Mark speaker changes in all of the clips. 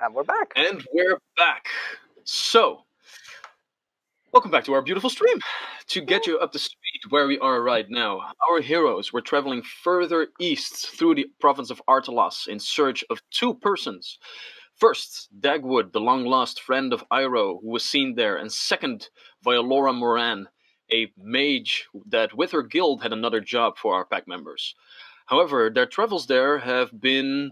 Speaker 1: And we're back.
Speaker 2: And we're back. So, welcome back to our beautiful stream. To get you up to speed where we are right now, our heroes were traveling further east through the province of Artelas in search of two persons. First, Dagwood, the long-lost friend of Iroh, who was seen there, and second, Violora Moran, a mage that with her guild had another job for our pack members. However, their travels there have been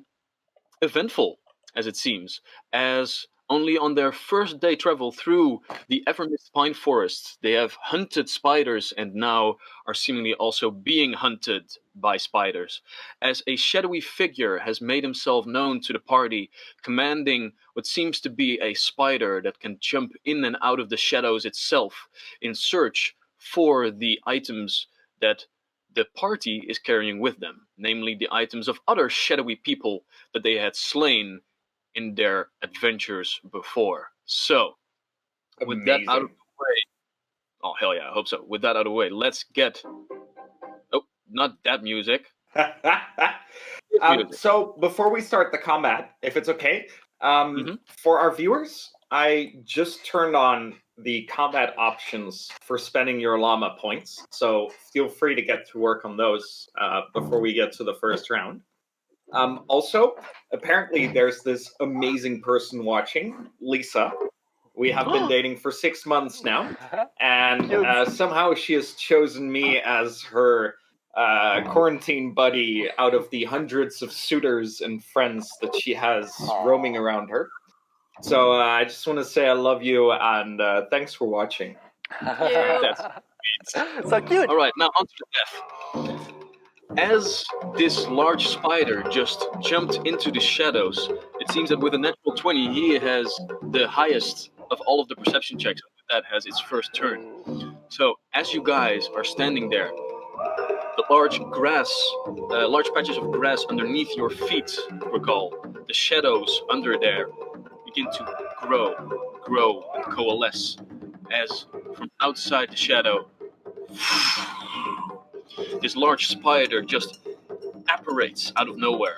Speaker 2: eventful, as it seems, as only on their first day travel through the Evermist pine forests they have hunted spiders and now are seemingly also being hunted by spiders, as a shadowy figure has made himself known to the party, commanding what seems to be a spider that can jump in and out of the shadows itself in search for the items that the party is carrying with them, namely the items of other shadowy people that they had slain in their adventures before. So, with that out of the way, oh hell yeah, I hope so. With that out of the way, let's get. Oh, not that music.
Speaker 3: So before we start the combat, if it's okay, for our viewers, I just turned on the combat options for spending your llama points, so feel free to get to work on those before we get to the first round. Also, apparently there's this amazing person watching, Lisa. We have been dating for 6 months now, and somehow she has chosen me as her quarantine buddy out of the hundreds of suitors and friends that she has roaming around her. So I just want to say I love you, and thanks for watching.
Speaker 2: That's
Speaker 1: so cute.
Speaker 2: All right, now on to the death. As this large spider just jumped into the shadows, it seems that with a natural 20, he has the highest of all of the perception checks. That has its first turn. So as you guys are standing there, the large patches of grass underneath your feet, recall, the shadows under there begin to grow and coalesce as from outside the shadow, this large spider just apparates out of nowhere.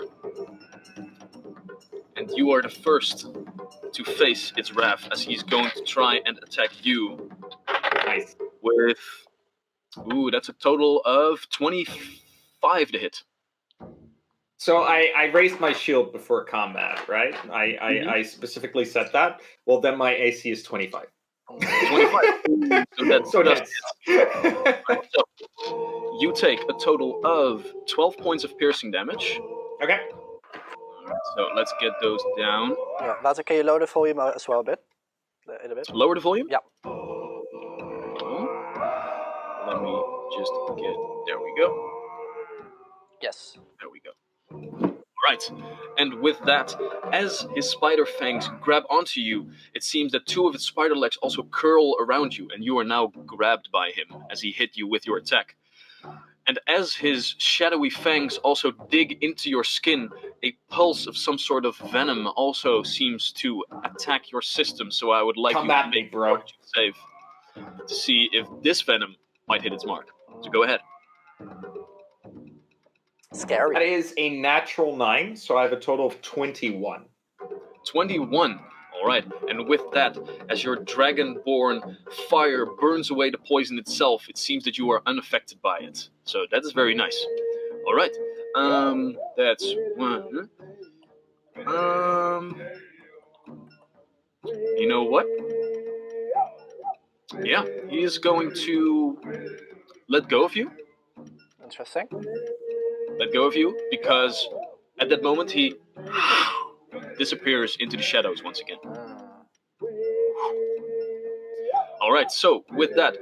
Speaker 2: And you are the first to face its wrath as he's going to try and attack you.
Speaker 3: Nice.
Speaker 2: With, that's a total of 25 to hit.
Speaker 3: So I raised my shield before combat, right? I specifically said that. Well, then my AC is 25.
Speaker 2: 25. So that's
Speaker 3: Right,
Speaker 2: so you take a total of 12 points of piercing damage.
Speaker 3: Okay.
Speaker 2: So let's get those down.
Speaker 1: Yeah, that's okay. You lower the volume as well a bit.
Speaker 2: Lower the volume?
Speaker 1: Yeah.
Speaker 2: Let me just get. There we go.
Speaker 1: Yes.
Speaker 2: There we go. Right, and with that, as his spider fangs grab onto you, it seems that two of its spider legs also curl around you, and you are now grabbed by him as he hit you with your attack. And as his shadowy fangs also dig into your skin, a pulse of some sort of venom also seems to attack your system, so I would like
Speaker 3: Come
Speaker 2: you
Speaker 3: at
Speaker 2: to
Speaker 3: me,
Speaker 2: make
Speaker 3: bro.
Speaker 2: a fortitude save to see if this venom might hit its mark. So go ahead.
Speaker 1: Scary.
Speaker 3: That is a natural 9, so I have a total of 21.
Speaker 2: 21. All right, and with that, as your dragonborn fire burns away the poison itself, it seems that you are unaffected by it. So that is very nice. All right, that's one. You know what? Yeah, he is going to let go of you.
Speaker 1: Interesting.
Speaker 2: Let go of you, because at that moment he disappears into the shadows once again. Alright, so with that,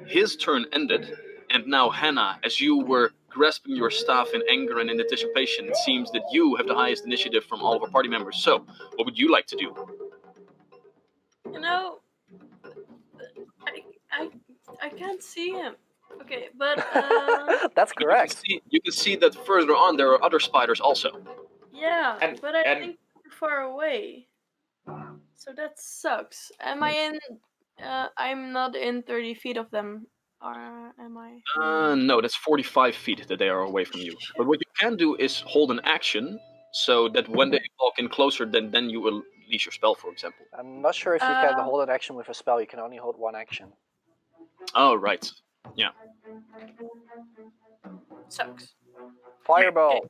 Speaker 2: his turn ended, and now Hannah, as you were grasping your staff in anger and in anticipation, it seems that you have the highest initiative from all of our party members. So, what would you like to do?
Speaker 4: You know, I can't see him. Okay, but
Speaker 1: That's correct.
Speaker 2: You can see that further on there are other spiders also.
Speaker 4: yeah,
Speaker 3: And-
Speaker 4: but I think we're far away, so that sucks. Am I in? I'm not in 30 feet of them. Or am I?
Speaker 2: No, that's 45 feet that they are away from you. But what you can do is hold an action, so that when they walk in closer, then you will unleash your spell, for example.
Speaker 1: I'm not sure if you can hold an action with a spell. You can only hold one action.
Speaker 2: Oh, right. Yeah.
Speaker 4: Sucks.
Speaker 1: Fireball.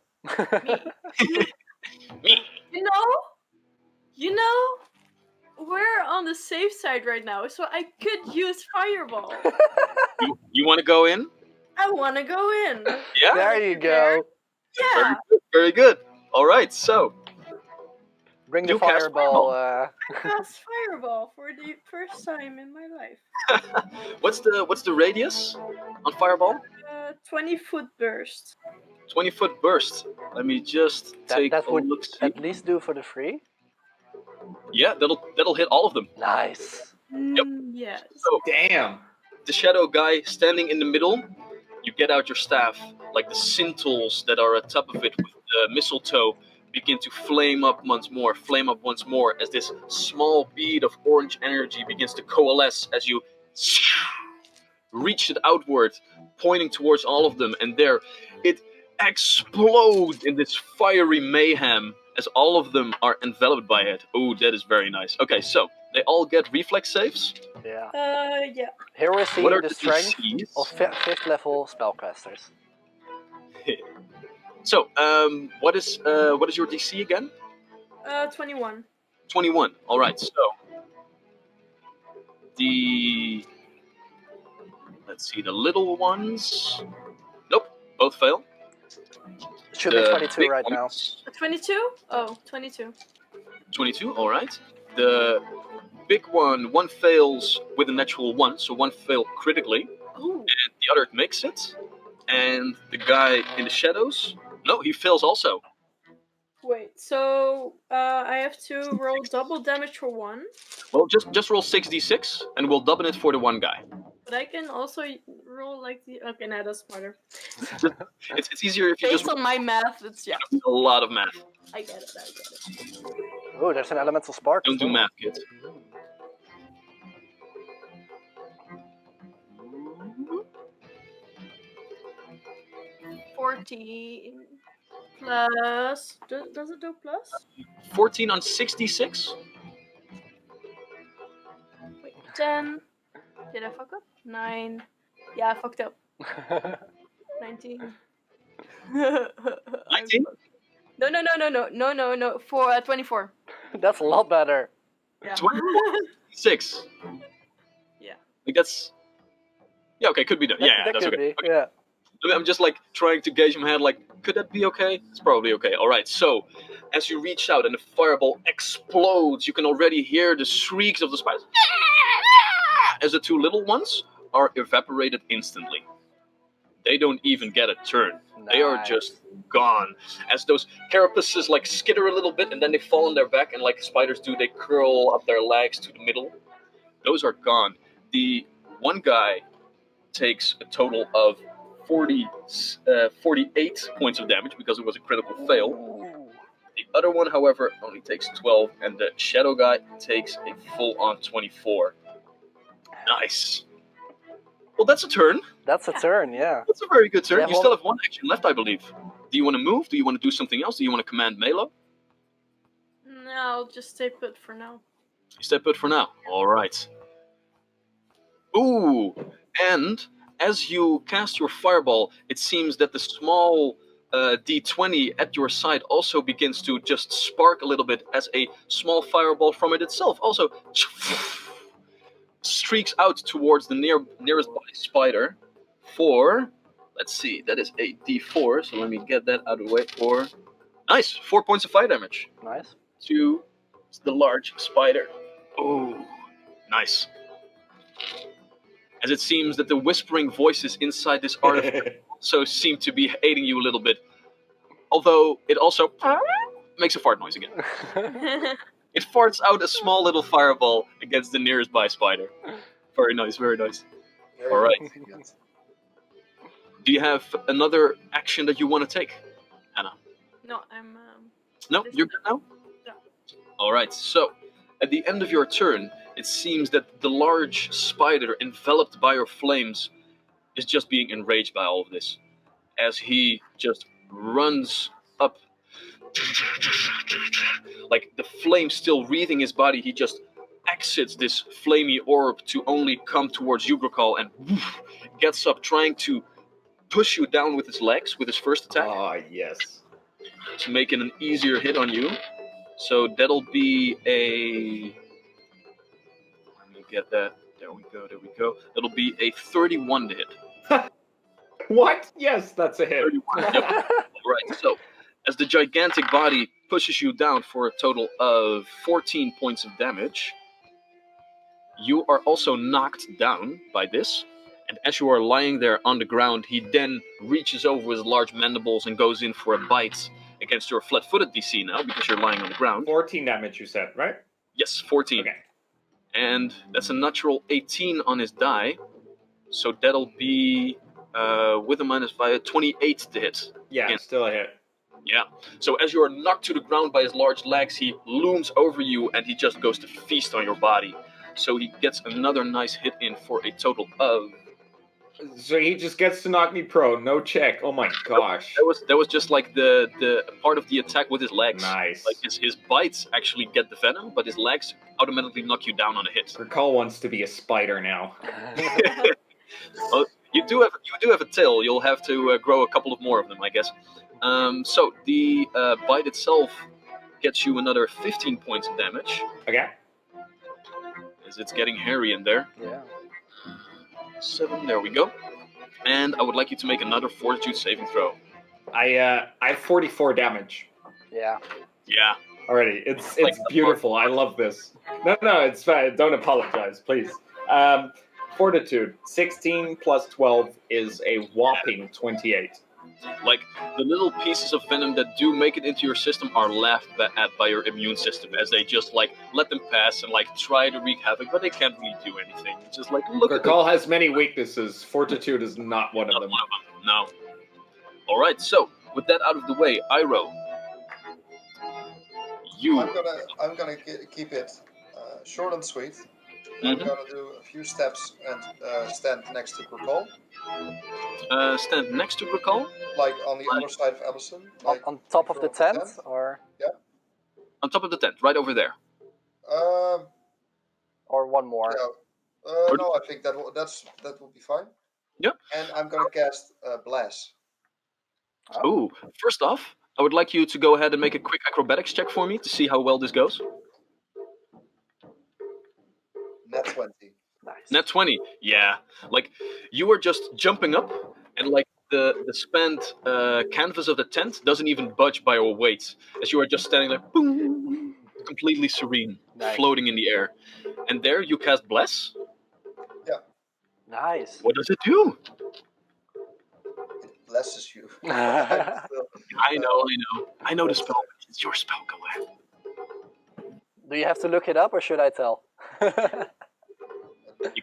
Speaker 2: Me.
Speaker 4: You know, we're on the safe side right now, so I could use fireball.
Speaker 2: You want to go in?
Speaker 4: I want to go in.
Speaker 2: Yeah.
Speaker 1: There you go.
Speaker 4: Yeah.
Speaker 2: Very good. All right. So
Speaker 1: Bring the
Speaker 2: You cast
Speaker 1: fireball.
Speaker 4: I cast fireball for the first time in my life.
Speaker 2: what's the radius on fireball?
Speaker 4: 20-foot burst.
Speaker 2: 20-foot burst. Let me just take
Speaker 1: that
Speaker 2: a
Speaker 1: would
Speaker 2: look.
Speaker 1: at least do for the free.
Speaker 2: Yeah, that'll hit all of them.
Speaker 1: Nice.
Speaker 4: Yes.
Speaker 2: So
Speaker 3: Damn.
Speaker 2: the shadow guy standing in the middle, you get out your staff, like the scintils that are at top of it with the mistletoe begin to flame up once more, as this small bead of orange energy begins to coalesce as you reach it outward, pointing towards all of them, and there it explodes in this fiery mayhem as all of them are enveloped by it. Oh, that is very nice. Okay, so they all get reflex saves.
Speaker 1: Yeah.
Speaker 4: Yeah.
Speaker 1: Here we're
Speaker 2: What
Speaker 1: seeing
Speaker 2: are
Speaker 1: the
Speaker 2: the
Speaker 1: strength
Speaker 2: DCs?
Speaker 1: of 5th level spellcasters.
Speaker 2: So, what is your DC again?
Speaker 4: 21.
Speaker 2: 21. All right. So let's see, the little ones. Nope, both fail.
Speaker 1: Should be
Speaker 2: The
Speaker 1: 22
Speaker 2: big
Speaker 1: right now.
Speaker 2: ones,
Speaker 4: 22? Oh, 22.
Speaker 2: 22. All right. The big one fails with a natural 1, so one failed critically,
Speaker 4: Ooh.
Speaker 2: and the other makes it. And the guy in the shadows, no, he fails also.
Speaker 4: Wait, so I have to roll double damage for one,
Speaker 2: Well, just roll 6d6, and we'll double it for the one guy.
Speaker 4: but I can also roll like the. Okay, no, that's smarter.
Speaker 2: It's easier if you
Speaker 4: Based
Speaker 2: just
Speaker 4: on my math, it's yeah.
Speaker 2: a lot of math.
Speaker 4: I get it.
Speaker 1: Oh, there's an elemental spark.
Speaker 2: Don't
Speaker 1: as
Speaker 2: do
Speaker 1: well.
Speaker 2: math, kids.
Speaker 4: 14 plus. Does it do plus?
Speaker 2: 14 on 66.
Speaker 4: Wait, 10. Did I fuck up? 9. Yeah, I fucked up. 19.
Speaker 2: 19?
Speaker 4: No. For 24.
Speaker 1: That's a lot better.
Speaker 4: Yeah.
Speaker 2: 6.
Speaker 4: Yeah.
Speaker 2: Like that's. Yeah, okay, could be done.
Speaker 1: That,
Speaker 2: Yeah,
Speaker 1: that
Speaker 2: that's
Speaker 1: could
Speaker 2: okay.
Speaker 1: be. Yeah.
Speaker 2: I'm just like trying to gauge in my head, like, could that be okay? It's probably okay. All right. So, as you reach out and the fireball explodes, you can already hear the shrieks of the spiders as the two little ones are evaporated instantly. They don't even get a turn. They are
Speaker 1: Nice.
Speaker 2: just gone. As those carapaces like skitter a little bit and then they fall on their back, and like spiders do, they curl up their legs to the middle. Those are gone. The one guy takes a total of 48 points of damage because it was a critical fail.
Speaker 1: Ooh.
Speaker 2: The other one, however, only takes 12, and the shadow guy takes a full-on 24. Nice. Well, that's a turn.
Speaker 1: That's a turn, yeah.
Speaker 2: That's a very good turn.
Speaker 1: Yeah,
Speaker 2: You
Speaker 1: well-
Speaker 2: still have one action left, I believe. Do you want to move? Do you want to do something else? Do you want to command Melo?
Speaker 4: No, I'll just stay put for now.
Speaker 2: You stay put for now. All right. Ooh, and as you cast your fireball, it seems that the small D20 at your side also begins to just spark a little bit as a small fireball from it itself also streaks out towards the nearest by spider for, let's see, that is a D4, so let me get that out of the way for, nice, 4 points of fire damage
Speaker 1: Nice.
Speaker 2: to the large spider. Oh, nice. As it seems that the whispering voices inside this artifact also seem to be aiding you a little bit. Although it also makes a fart noise again. It farts out a small little fireball against the nearest by spider. Very nice, very nice. All right. Do you have another action that you want to take, Anna?
Speaker 4: No, I'm.
Speaker 2: No, you're good now?
Speaker 4: Yeah.
Speaker 2: All right, so at the end of your turn, it seems that the large spider enveloped by your flames is just being enraged by all of this. As he just runs up Like the flame still wreathing his body, he just exits this flamey orb to only come towards you, Grakal, and woof, gets up, trying to push you down with his legs with his first attack
Speaker 3: Ah, yes.
Speaker 2: to make it an easier hit on you. So that'll be a. Let me get that. There we go. There we go. That'll be a 31 to hit.
Speaker 3: What? Yes, that's a hit.
Speaker 2: 31. Yep. All right. So, as the gigantic body pushes you down for a total of 14 points of damage, you are also knocked down by this. And as you are lying there on the ground, he then reaches over with his large mandibles and goes in for a bite against your flat-footed DC now, because you're lying on the ground.
Speaker 3: 14 damage, you said, right?
Speaker 2: Yes, 14.
Speaker 3: Okay.
Speaker 2: And that's a natural 18 on his die. So that'll be, with a -5, 28 to hit.
Speaker 3: Yeah,
Speaker 2: Again.
Speaker 3: still a hit.
Speaker 2: Yeah. So as you are knocked to the ground by his large legs, he looms over you and he just goes to feast on your body. So he gets another nice hit in for a total of.
Speaker 3: So he just gets to knock me prone, no check. Oh my gosh.
Speaker 2: That was just like the part of the attack with his legs.
Speaker 3: Nice.
Speaker 2: Like his bites actually get the venom, but his legs automatically knock you down on a hit.
Speaker 3: Grakal wants to be a spider now.
Speaker 2: Well, you do have a tail. You'll have to grow a couple of more of them, I guess. So the bite itself gets you another 15 points of damage,
Speaker 3: Okay.
Speaker 2: as it's getting hairy in there.
Speaker 1: Yeah.
Speaker 2: 7, there we go. And I would like you to make another Fortitude saving throw.
Speaker 3: I have 44 damage
Speaker 1: Yeah.
Speaker 2: Yeah.
Speaker 3: already. It's
Speaker 2: Like
Speaker 3: beautiful. I love this. No, it's fine. Don't apologize, please. Fortitude. 16 plus 12 is a whopping 28.
Speaker 2: Like, the little pieces of venom that do make it into your system are laughed at by your immune system, as they just, like, let them pass and, like, try to wreak havoc, but they can't really do anything. It's just like, look at
Speaker 3: Grakal has many weaknesses. Fortitude is not one of
Speaker 2: Not
Speaker 3: them.
Speaker 2: one of them. No. Alright, so, with that out of the way, Iroh. You.
Speaker 5: I'm gonna keep it short and sweet. I'm
Speaker 2: Mhm.
Speaker 5: gonna do a few steps and stand next to Grakal,
Speaker 2: Stand next to Grakal.
Speaker 5: like on the other side of Ellison. Like
Speaker 1: On top of the
Speaker 5: in front
Speaker 1: tent, or
Speaker 2: On top of the tent, right over there.
Speaker 1: or one more.
Speaker 5: Yeah. No, I think that will be fine.
Speaker 2: Yep.
Speaker 5: And I'm gonna cast Blast.
Speaker 2: Ooh, first off, I would like you to go ahead and make a quick acrobatics check for me to see how well this goes.
Speaker 5: Nat 20.
Speaker 1: Nice.
Speaker 2: Nat 20, yeah. Like, you are just jumping up, and like the spanned canvas of the tent doesn't even budge by your weight, as you are just standing there, boom, completely serene,
Speaker 1: Nice.
Speaker 2: floating in the air. And there you cast Bless.
Speaker 1: Nice.
Speaker 2: What does it do?
Speaker 5: It blesses you.
Speaker 1: Yeah.
Speaker 2: I know the spell. It's your spell, go ahead.
Speaker 1: Do you have to look it up, or should I tell?
Speaker 2: You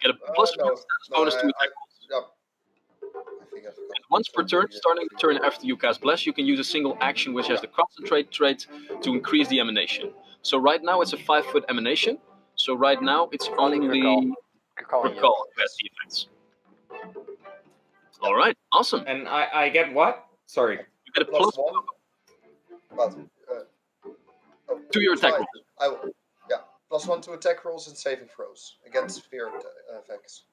Speaker 2: get a plus one status bonus to attack rolls.
Speaker 5: Yeah. I think I forgot.
Speaker 2: And once per turn, starting the turn after you cast Bless, you can use a single action which has the concentrate trait to increase the emanation. So right now it's a 5-foot emanation. So right now it's only
Speaker 1: Grakal.
Speaker 2: Recall who has the effects. Alright, awesome.
Speaker 3: And I get what? Sorry.
Speaker 2: You get a
Speaker 5: Plus
Speaker 2: plus
Speaker 5: 1. But,
Speaker 2: to your attack
Speaker 5: fine.
Speaker 2: rolls.
Speaker 5: I will. Yeah. Plus 1 to attack rolls and saving throws against fear effects.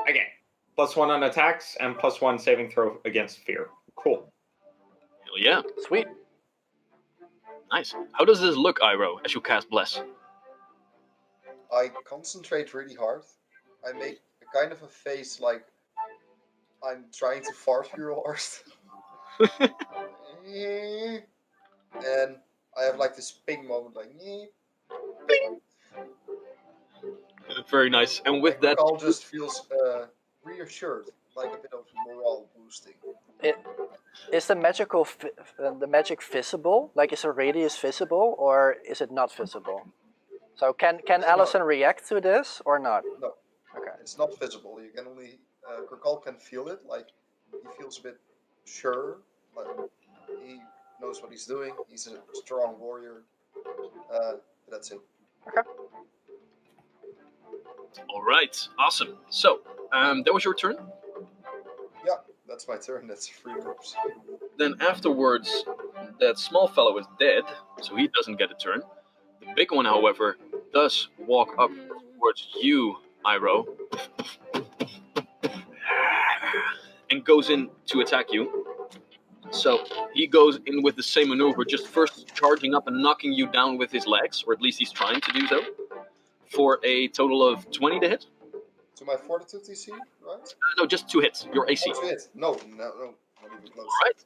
Speaker 3: Okay. Plus 1 on attacks and plus 1 saving throw against fear. Cool.
Speaker 2: Hell yeah.
Speaker 1: Sweet.
Speaker 2: Nice. How does this look, Iroh, as you cast Bless?
Speaker 5: I concentrate really hard. I make a kind of a face like I'm trying to fart real hard. And I have like this ping moment, like
Speaker 2: Very nice. And with that,
Speaker 5: Grakal just feels reassured, like a bit of morale boosting.
Speaker 1: Is the the magic visible? Like, is a radius visible, or is it not visible? So can Allison react to this or not?
Speaker 5: No.
Speaker 1: Okay.
Speaker 5: It's not visible. You can only Grakal can feel it. Like he feels a bit sure. Like he knows what he's doing. He's a strong warrior. That's it.
Speaker 2: alright, awesome. So, that was your turn.
Speaker 5: Yeah, that's my turn. That's 3 moves.
Speaker 2: Then afterwards, that small fellow is dead, so he doesn't get a turn. The big one, however, does walk up towards you, Iroh, and goes in to attack you. So he goes in with the same maneuver, just first charging up and knocking you down with his legs, or at least he's trying to do so, for a total of 20 to hit.
Speaker 5: To my fortitude DC, right?
Speaker 2: No, just 2 hits, your AC.
Speaker 5: Oh, 2 hits. No, not even close.
Speaker 2: Right.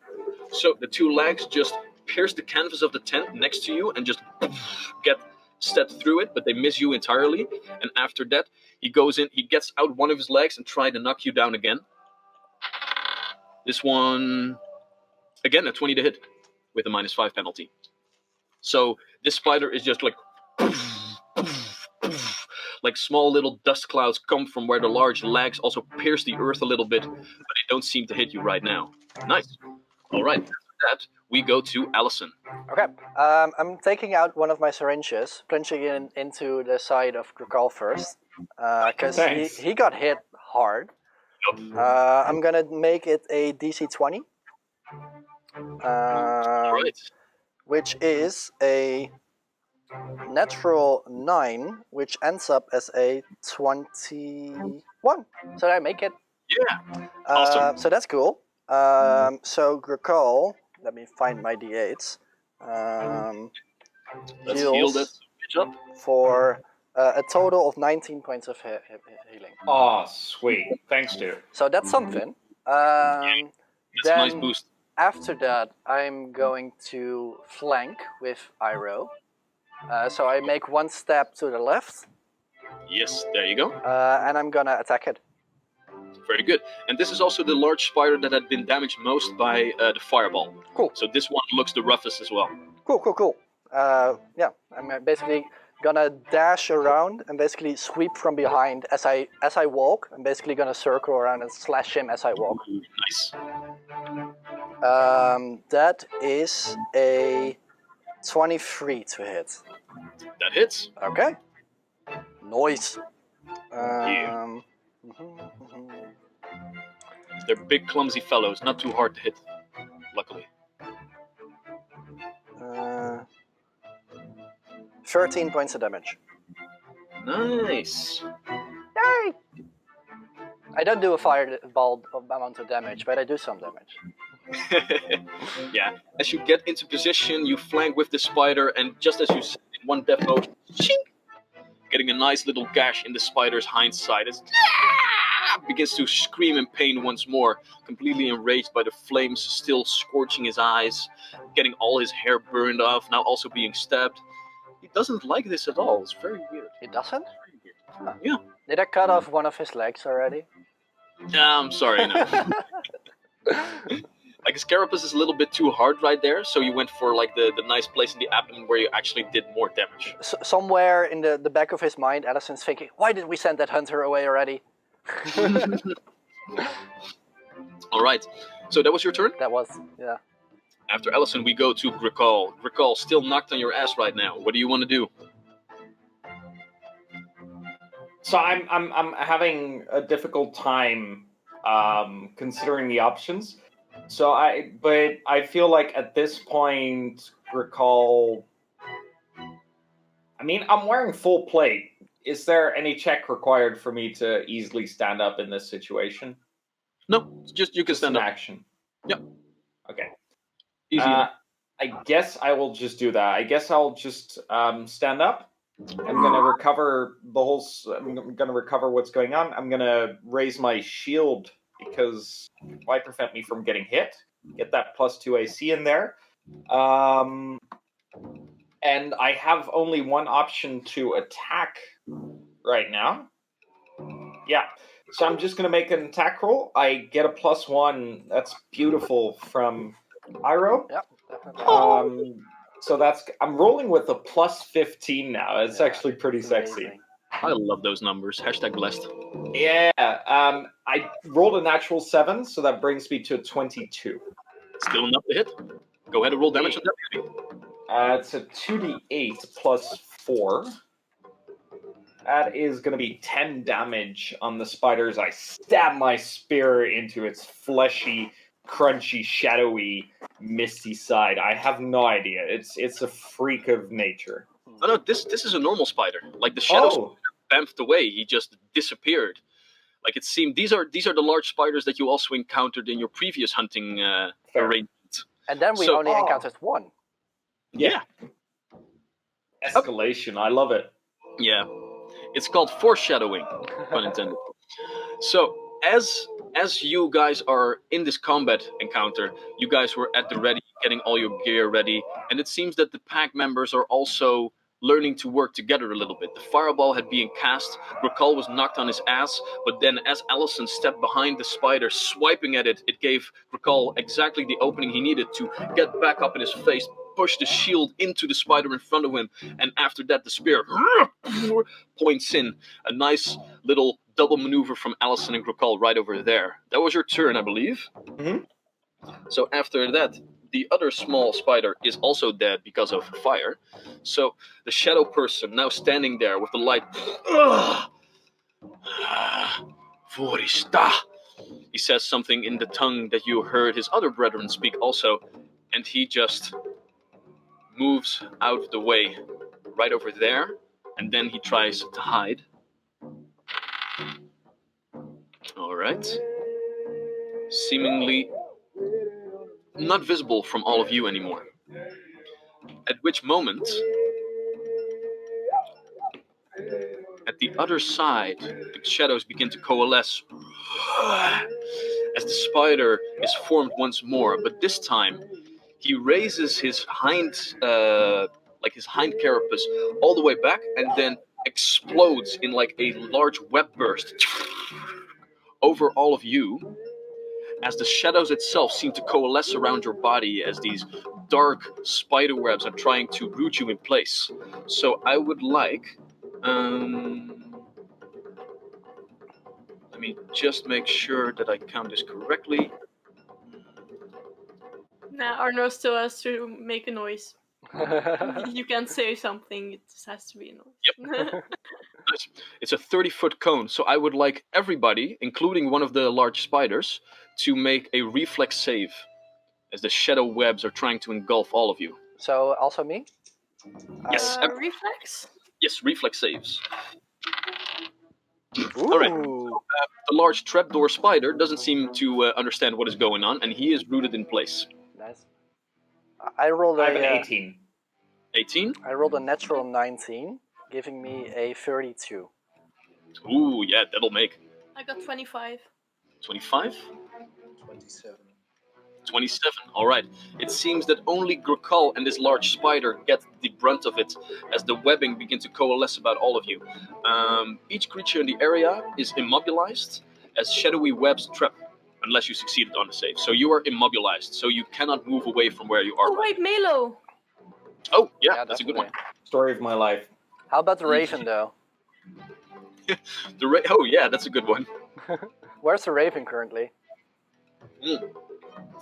Speaker 2: So the 2 legs just pierce the canvas of the tent next to you and just get stepped through it, but they miss you entirely. And after that, he goes in, he gets out one of his legs and tries to knock you down again. This one, again, a 20 to hit with a -5 penalty. So this spider is just like small little dust clouds come from where the large legs also pierce the earth a little bit, but they don't seem to hit you right now. Nice. All right. After that, we go to Allison.
Speaker 1: Okay, I'm taking out one of my syringes, plunging it into the side of Grokal first, because
Speaker 3: Thanks.
Speaker 1: he got hit hard. I'm gonna make it a DC 20,
Speaker 2: Right.
Speaker 1: which is a natural 9, which ends up as a 21. So I make it.
Speaker 2: Yeah. Awesome.
Speaker 1: So that's cool. So Grokal, let me find my D8s.
Speaker 2: Let's heal this bitch up.
Speaker 1: For a total of 19 points of healing.
Speaker 3: Oh, sweet. Thanks, dude.
Speaker 1: So that's something.
Speaker 2: It's a nice
Speaker 1: Then
Speaker 2: boost.
Speaker 1: after that, I'm going to flank with Iroh. So I make one step to the left,
Speaker 2: Yes, there you go.
Speaker 1: and I'm gonna attack it.
Speaker 2: Very good. And this is also the large spider that had been damaged most by the fireball.
Speaker 1: Cool.
Speaker 2: So this one looks the roughest as well.
Speaker 1: Cool. Yeah, I'm basically gonna dash around and basically sweep from behind as I walk. I'm basically gonna circle around and slash him as I walk.
Speaker 2: Nice.
Speaker 1: That is a 23 to hit.
Speaker 2: That hits.
Speaker 1: Okay. Noise.
Speaker 2: They're big, clumsy fellows. Not too hard to hit, luckily.
Speaker 1: 13 points of damage.
Speaker 2: Nice.
Speaker 1: Yay! I don't do a fireball amount of damage, but I do some damage.
Speaker 2: Yeah. As you get into position, you flank with the spider, and just as you said, in one deft motion, shink, getting a nice little gash in the spider's hind side. It begins to scream in pain once more, completely enraged by the flames still scorching his eyes, getting all his hair burned off, now also being stabbed. He doesn't like this at all. It's very weird.
Speaker 1: It doesn't?
Speaker 2: Huh. Yeah.
Speaker 1: Did I cut off one of his legs already?
Speaker 2: I'm sorry, no. Like his carapace is a little bit too hard right there, so you went for like the nice place in the abdomen where you actually did more damage.
Speaker 1: Somewhere in the back of his mind, Allison's thinking, why did we send that hunter away already?
Speaker 2: All right, so that was your turn.
Speaker 1: That was, yeah.
Speaker 2: After Allison, we go to Grokal. Grokal, still knocked on your ass right now. What do you want to do?
Speaker 3: So I'm having a difficult time considering the options. But I feel like at this point, Grokal. I mean, I'm wearing full plate. Is there any check required for me to easily stand up in this situation?
Speaker 2: No, just you can stand
Speaker 3: an
Speaker 2: up.
Speaker 3: action.
Speaker 2: Yep.
Speaker 3: Okay.
Speaker 2: Easy.
Speaker 3: I guess I will just do that. I guess I'll just stand up. I'm gonna recover the whole. I'm gonna recover what's going on. I'm gonna raise my shield because why prevent me from getting hit? Get that +2 AC in there. And I have only one option to attack right now. Yeah. So I'm just gonna make an attack roll. I get a +1. That's beautiful from Iroh.
Speaker 1: Yep, definitely.
Speaker 3: So I'm rolling with a +15 now. It's
Speaker 1: Yeah,
Speaker 3: actually pretty sexy.
Speaker 1: amazing.
Speaker 2: I love those numbers. #blessed.
Speaker 3: Yeah. I rolled a natural 7, so that brings me to a 22.
Speaker 2: Still enough to hit. Go ahead and roll damage on that baby.
Speaker 3: It's a 2d8 +4. That is going to be 10 damage on the spider as I stab my spear into its fleshy, crunchy, shadowy, misty side. I have no idea. It's a freak of nature.
Speaker 2: Oh no, this is a normal spider. Like the shadow spider bamfed away. He just disappeared. Like it seemed these are the large spiders that you also encountered in your previous hunting arrangement.
Speaker 1: And then we only encountered one.
Speaker 2: Yeah.
Speaker 3: Escalation. I love it.
Speaker 2: Yeah. It's called foreshadowing, pun intended. So as you guys are in this combat encounter, you guys were at the ready, getting all your gear ready, and it seems that the pack members are also learning to work together a little bit. The fireball had been cast, Grakal was knocked on his ass, but then as Allison stepped behind the spider, swiping at it, it gave Grakal exactly the opening he needed to get back up in his face, push the shield into the spider in front of him, and after that the spear points in. A nice little double maneuver from Allison and Grakal right over there. That was your turn, I believe.
Speaker 3: Mhm.
Speaker 2: So after that, the other small spider is also dead because of fire. So the shadow person now standing there with the light. Vorista. He says something in the tongue that you heard his other brethren speak also, and he just moves out of the way right over there, and then he tries to hide. All right. Seemingly not visible from all of you anymore. At which moment, at the other side, the shadows begin to coalesce as the spider is formed once more, but this time he raises his hind carapace all the way back and then explodes in like a large web burst over all of you, as the shadows itself seem to coalesce around your body as these dark spider webs are trying to root you in place. So I would like, let me just make sure that I count this correctly.
Speaker 4: Nah, Arno still has to make a noise. You can't say something, it just has to be a noise.
Speaker 2: Yep. It's a 30-foot cone, so I would like everybody, including one of the large spiders, to make a reflex save, as the shadow webs are trying to engulf all of you.
Speaker 1: So also me?
Speaker 2: Yes.
Speaker 4: Reflex?
Speaker 2: Yes, reflex saves.
Speaker 1: Ooh.
Speaker 2: All right. The large trapdoor spider doesn't seem to understand what is going on, and he is rooted in place.
Speaker 1: Nice. I rolled
Speaker 3: I have an
Speaker 1: a
Speaker 3: 18.
Speaker 2: 18?
Speaker 1: I rolled a natural 19, giving me a 32.
Speaker 2: Ooh, yeah, that'll make.
Speaker 4: I got 25.
Speaker 2: 25?
Speaker 5: 27.
Speaker 2: 27, alright. It seems that only Grakal and this large spider get the brunt of it as the webbing begins to coalesce about all of you. Each creature in the area is immobilized as shadowy webs trap, unless you succeeded on the save. So you are immobilized, so you cannot move away from where you are.
Speaker 4: Oh wait, Melo!
Speaker 2: Oh, yeah, that's a good one.
Speaker 1: definitely.
Speaker 3: Story of my life.
Speaker 1: How about the Raven, though?
Speaker 2: Oh, yeah, that's a good one.
Speaker 1: Where's the Raven currently?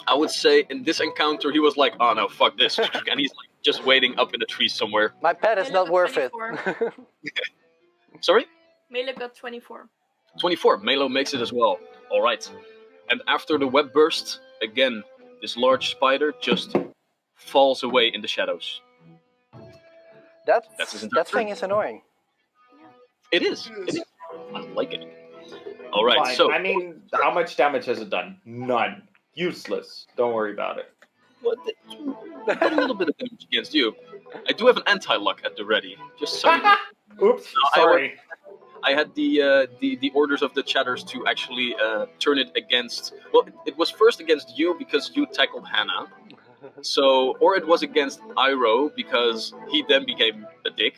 Speaker 2: I would say in this encounter he was like, oh no, fuck this. And he's like just waiting up in the trees somewhere.
Speaker 1: My pet is
Speaker 4: Melo
Speaker 1: not
Speaker 4: got
Speaker 1: worth it.
Speaker 4: 24.
Speaker 2: Sorry?
Speaker 4: Melo got 24.
Speaker 2: 24. Melo makes it as well. Alright. And after the web burst, again, this large spider just falls away in the shadows. That's his entire
Speaker 1: That thing
Speaker 2: turn.
Speaker 1: is annoying.
Speaker 2: It is. I like it. Alright,
Speaker 3: Fine.
Speaker 2: so...
Speaker 3: I mean, how much damage has it done? None. Useless. Don't worry about it.
Speaker 2: Got a little bit of damage against you. I do have an anti-luck at the ready. Just so you know.
Speaker 3: Oops, sorry.
Speaker 2: I had the orders of the chatters to actually turn it against... Well, it was first against you because you tackled Hannah. So, or it was against Iroh because he then became a dick.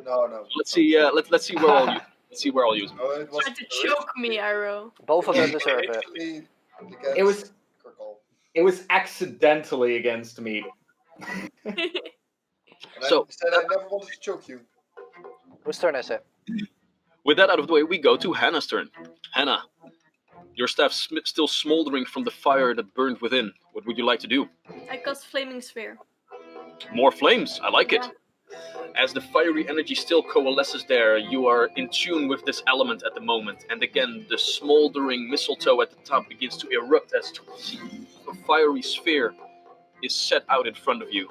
Speaker 5: No.
Speaker 2: Let's see. Let's see where I'll use. Let's see where I'll use.
Speaker 5: No, it was
Speaker 4: Tried to choke me, Arrow.
Speaker 1: Both of them deserve it.
Speaker 5: originally
Speaker 3: It was-
Speaker 5: against Kirkall.
Speaker 3: It was accidentally against me.
Speaker 5: And
Speaker 2: So-
Speaker 5: I said I never wanted to choke you.
Speaker 1: Whose turn is it?
Speaker 2: With that out of the way, we go to Hannah's turn. Hannah, your staff still smoldering from the fire that burned within. What would you like to do?
Speaker 4: I cast Flaming Sphere.
Speaker 2: More flames. I like it. As the fiery energy still coalesces there, you are in tune with this element at the moment. And again, the smoldering mistletoe at the top begins to erupt as fiery sphere is set out in front of you.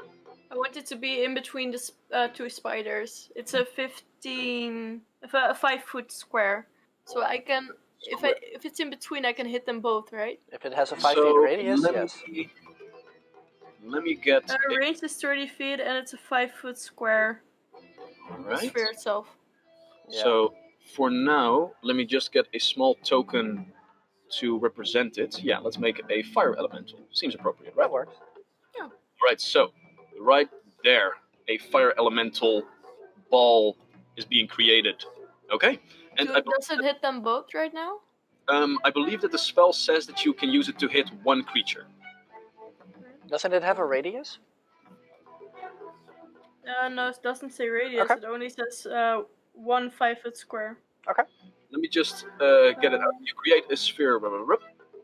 Speaker 4: I want it to be in between the two spiders. It's a 5-foot square, so I can. If it's in between, I can hit them both, right?
Speaker 1: If it has a 5 feet radius, yes.
Speaker 2: Let me get.
Speaker 4: Range is 30 feet, and it's a 5-foot square.
Speaker 2: Alright.
Speaker 4: Sphere itself.
Speaker 1: Yeah.
Speaker 2: So for now, let me just get a small token to represent it. Yeah, let's make a fire elemental. Seems appropriate, right?
Speaker 1: That works.
Speaker 2: Right, so right there, a fire elemental ball is being created. Okay? And
Speaker 4: Does it hit them both right now?
Speaker 2: I believe that the spell says that you can use it to hit one creature.
Speaker 1: Doesn't it have a radius?
Speaker 4: No, it doesn't say radius.
Speaker 1: Okay.
Speaker 4: It only says 1 5-foot square.
Speaker 2: Let me just get it out. You create a sphere.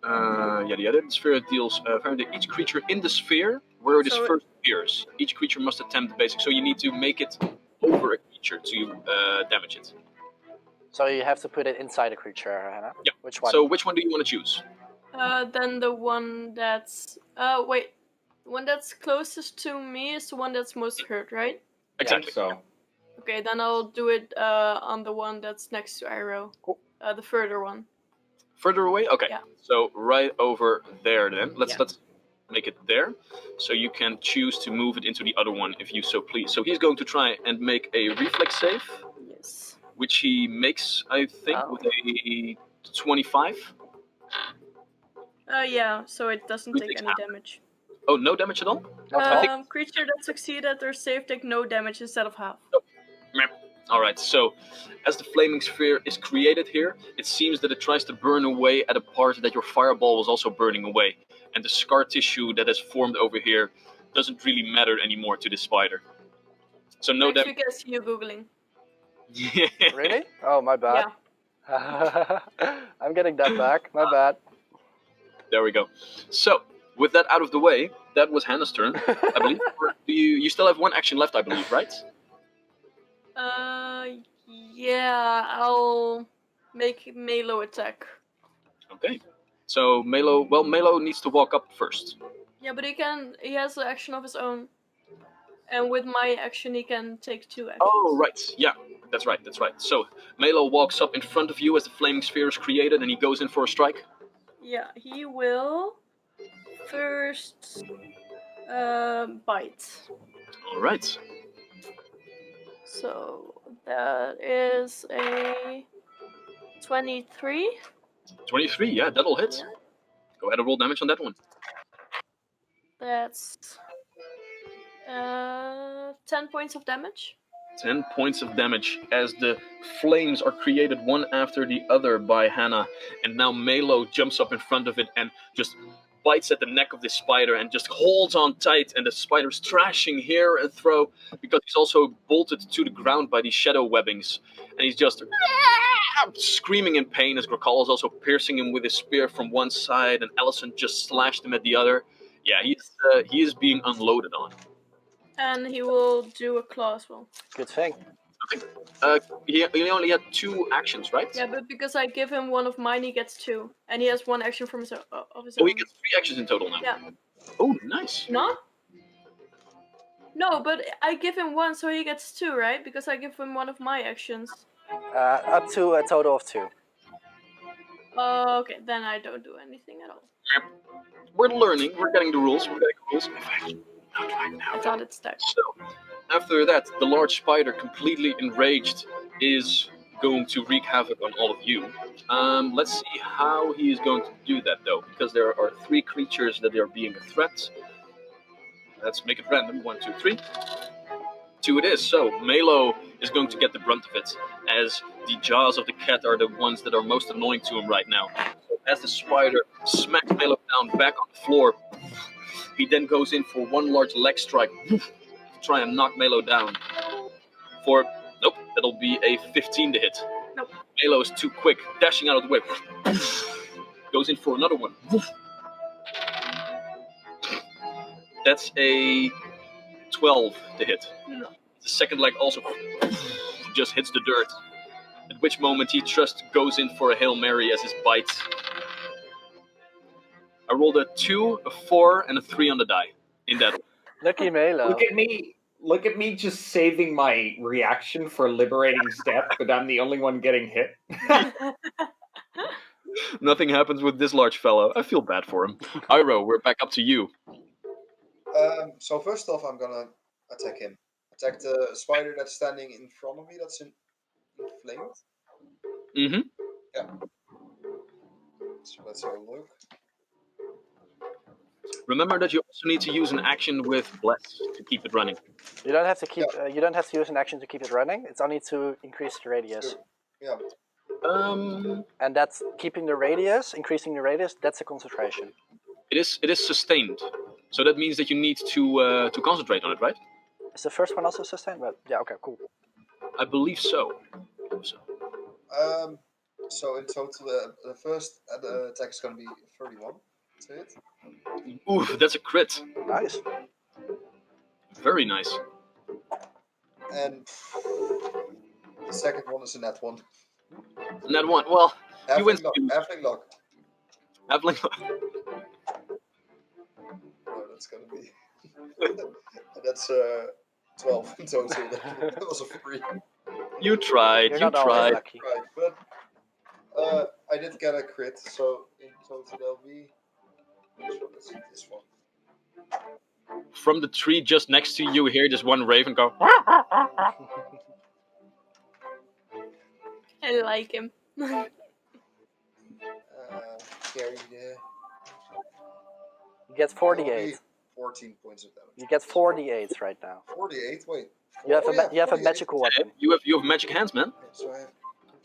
Speaker 2: The sphere deals apparently each creature in the sphere where it is
Speaker 4: So
Speaker 2: first appears. Each creature must attempt the basic. So you need to make it over a creature to damage it.
Speaker 1: So you have to put it inside a creature, Hannah?
Speaker 2: Yeah.
Speaker 1: Which one?
Speaker 2: So which one do you want to choose?
Speaker 4: Then the one that's the one that's closest to me is the one that's most hurt, right?
Speaker 2: Exactly.
Speaker 3: So
Speaker 4: Okay, then I'll do it on the one that's next to Arrow.
Speaker 1: Cool.
Speaker 4: The further one.
Speaker 2: Further away? Okay.
Speaker 4: Yeah.
Speaker 2: So right over there then. Let's
Speaker 4: Yeah.
Speaker 2: make it there. So you can choose to move it into the other one if you so please. So he's going to try and make a reflex save,
Speaker 4: Yes.
Speaker 2: which he makes, I think,
Speaker 1: Oh.
Speaker 2: with a 25.
Speaker 4: Yeah, so it doesn't
Speaker 2: Who
Speaker 4: take
Speaker 2: takes
Speaker 4: any
Speaker 2: half?
Speaker 4: damage.
Speaker 2: Oh, no damage at all?
Speaker 1: Not half.
Speaker 4: Creature that succeed at their save take no damage instead of half.
Speaker 2: Alright, so as the flaming sphere is created here, it seems that it tries to burn away at a part that your fireball was also burning away. And the scar tissue that has formed over here doesn't really matter anymore to this spider. So no
Speaker 4: Next
Speaker 2: damage.
Speaker 4: week I see you googling.
Speaker 1: Really? Oh, my bad.
Speaker 4: Yeah.
Speaker 1: I'm getting that back. My bad.
Speaker 2: There we go. So, with that out of the way, that was Hannah's turn, I believe. Or do you still have one action left, I believe, right?
Speaker 4: Yeah, I'll make Melo attack.
Speaker 2: Okay. So Melo needs to walk up first.
Speaker 4: Yeah, but he has an action of his own. And with my action he can take 2 actions.
Speaker 2: Oh, right. Yeah, that's right. So, Melo walks up in front of you as the flaming sphere is created and he goes in for a strike.
Speaker 4: Yeah, he will first bite.
Speaker 2: Alright.
Speaker 4: So that is a 23.
Speaker 2: 23, yeah, that'll hit.
Speaker 4: Yeah.
Speaker 2: Go ahead and roll damage on that one.
Speaker 4: That's 10 points of damage.
Speaker 2: 10 points of damage as the flames are created one after the other by Hannah. And now Melo jumps up in front of it and just bites at the neck of this spider and just holds on tight. And the spider's thrashing here and throw because he's also bolted to the ground by these shadow webbings. And he's just screaming in pain as Grakal is also piercing him with his spear from one side and Allison just slashed him at the other. Yeah, he is being unloaded on.
Speaker 4: And he will do a claw as well.
Speaker 1: Good thing.
Speaker 2: He only had 2 actions, right?
Speaker 4: Yeah, but because I give him one of mine, he gets 2. And he has 1 action from his of his
Speaker 2: Oh,
Speaker 4: own.
Speaker 2: he gets 3 actions in total now.
Speaker 4: Yeah.
Speaker 2: Oh, nice.
Speaker 4: No? No, but I give him 1, so he gets 2, right? Because I give him one of my actions.
Speaker 1: Up to a total of 2.
Speaker 4: Okay, then I don't do anything at all.
Speaker 2: We're learning. We're getting the rules. Not right now.
Speaker 4: I thought it stuck.
Speaker 2: So, after that, the large spider, completely enraged, is going to wreak havoc on all of you. Let's see how he is going to do that, though, because there are 3 creatures that are being a threat. Let's make it random. 1, 2, 3. 2 it is. So, Melo is going to get the brunt of it, as the jaws of the cat are the ones that are most annoying to him right now. As the spider smacks Melo down back on the floor, he then goes in for one large leg strike to try and knock Melo down. Nope, that'll be a 15 to hit.
Speaker 4: Nope.
Speaker 2: Melo is too quick, dashing out of the way. Goes in for another one. That's a 12 to hit.
Speaker 4: No.
Speaker 2: The second leg also just hits the dirt. At which moment he just goes in for a Hail Mary as his bite. I rolled a 2, a 4, and a 3 on the die in that one.
Speaker 1: Lucky Melo.
Speaker 3: Look at me just saving my reaction for liberating step, but I'm the only one getting hit.
Speaker 2: Nothing happens with this large fellow. I feel bad for him. Iroh, we're back up to you.
Speaker 5: So first off, I'm gonna attack him. Attack the spider that's standing in front of me. That's inflamed.
Speaker 2: Mm-hmm.
Speaker 5: Yeah. So let's have a look.
Speaker 2: Remember that you also need to use an action with Bless to keep it running.
Speaker 1: You don't have to keep. You don't have to use an action to keep it running. It's only to increase the radius.
Speaker 5: Yeah.
Speaker 1: And that's keeping the radius, increasing the radius. That's a concentration.
Speaker 2: It is sustained, so that means that you need to concentrate on it, right?
Speaker 1: Is the first one also sustained? But yeah, okay, cool.
Speaker 2: I believe so.
Speaker 5: So in total, the first attack is gonna be 31 to hit.
Speaker 2: Ooh, that's a crit.
Speaker 1: Nice.
Speaker 2: Very nice.
Speaker 5: And the second one is a net one.
Speaker 2: And that one, well, you win.
Speaker 5: Halfling lock.
Speaker 2: Halfling.
Speaker 5: No, that's gonna be. That's 12 in total. That was a 3.
Speaker 2: You tried.
Speaker 1: You're
Speaker 2: You
Speaker 1: not always
Speaker 2: tried.
Speaker 1: lucky.
Speaker 5: Right, but I did get a crit, so in total there'll be. Let's see this one.
Speaker 2: From the tree just next to you, hear this one raven go.
Speaker 4: I like him.
Speaker 5: Carry there.
Speaker 1: You get 48.
Speaker 5: 14 points of damage.
Speaker 1: You get 48 right now.
Speaker 5: 48. Wait.
Speaker 1: You have
Speaker 5: Oh,
Speaker 1: you have a
Speaker 5: 48.
Speaker 1: magical weapon.
Speaker 2: You have magic hands, man.
Speaker 5: Okay, so I have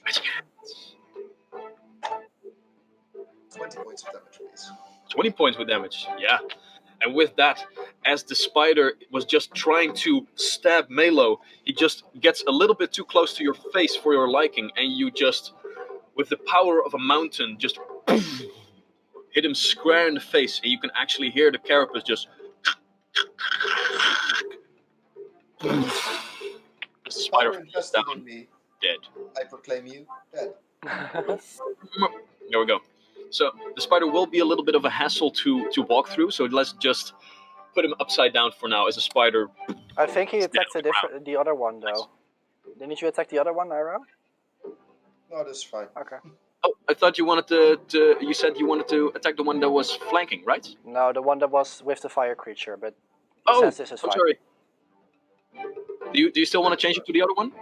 Speaker 2: Magic hands.
Speaker 5: 20 points of damage, please.
Speaker 2: 20 points with damage. Yeah. And with that, as the spider was just trying to stab Melo, he just gets a little bit too close to your face for your liking, and you just, with the power of a mountain, just hit him square in the face, and you can actually hear the carapace just. The spider
Speaker 5: Power
Speaker 2: falls
Speaker 5: invested
Speaker 2: down
Speaker 5: in me.
Speaker 2: dead.
Speaker 5: I proclaim you dead.
Speaker 2: There we go. So the spider will be a little bit of a hassle to walk through, so let's just put him upside down for now as a spider.
Speaker 1: I think he attacked the other one though. Didn't you attack the other one, Iroh?
Speaker 5: No, that's fine.
Speaker 1: Okay.
Speaker 2: Oh, I thought you wanted to you said you wanted to attack the one that was flanking, right?
Speaker 1: No, the one that was with the fire creature, but
Speaker 2: Oh,
Speaker 1: says this is
Speaker 2: I'm
Speaker 1: fine.
Speaker 2: sorry. Do you still want to change it to the other one?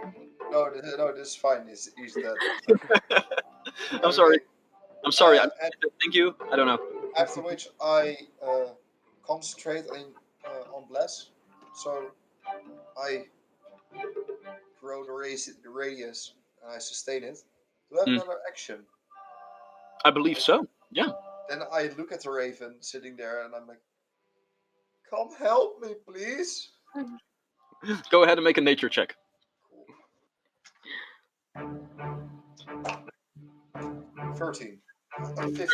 Speaker 5: No, this is fine. He's dead.
Speaker 2: I'm sorry. I'm sorry.
Speaker 5: And
Speaker 2: Thank you. I don't know.
Speaker 5: after which I concentrate on Bless. So I grow the radius and I sustain it. Do I have another action?
Speaker 2: I believe so. Yeah.
Speaker 5: Then I look at the raven sitting there and I'm like, come help me, please.
Speaker 2: Go ahead and make a nature check.
Speaker 5: 13. 15.
Speaker 2: 13.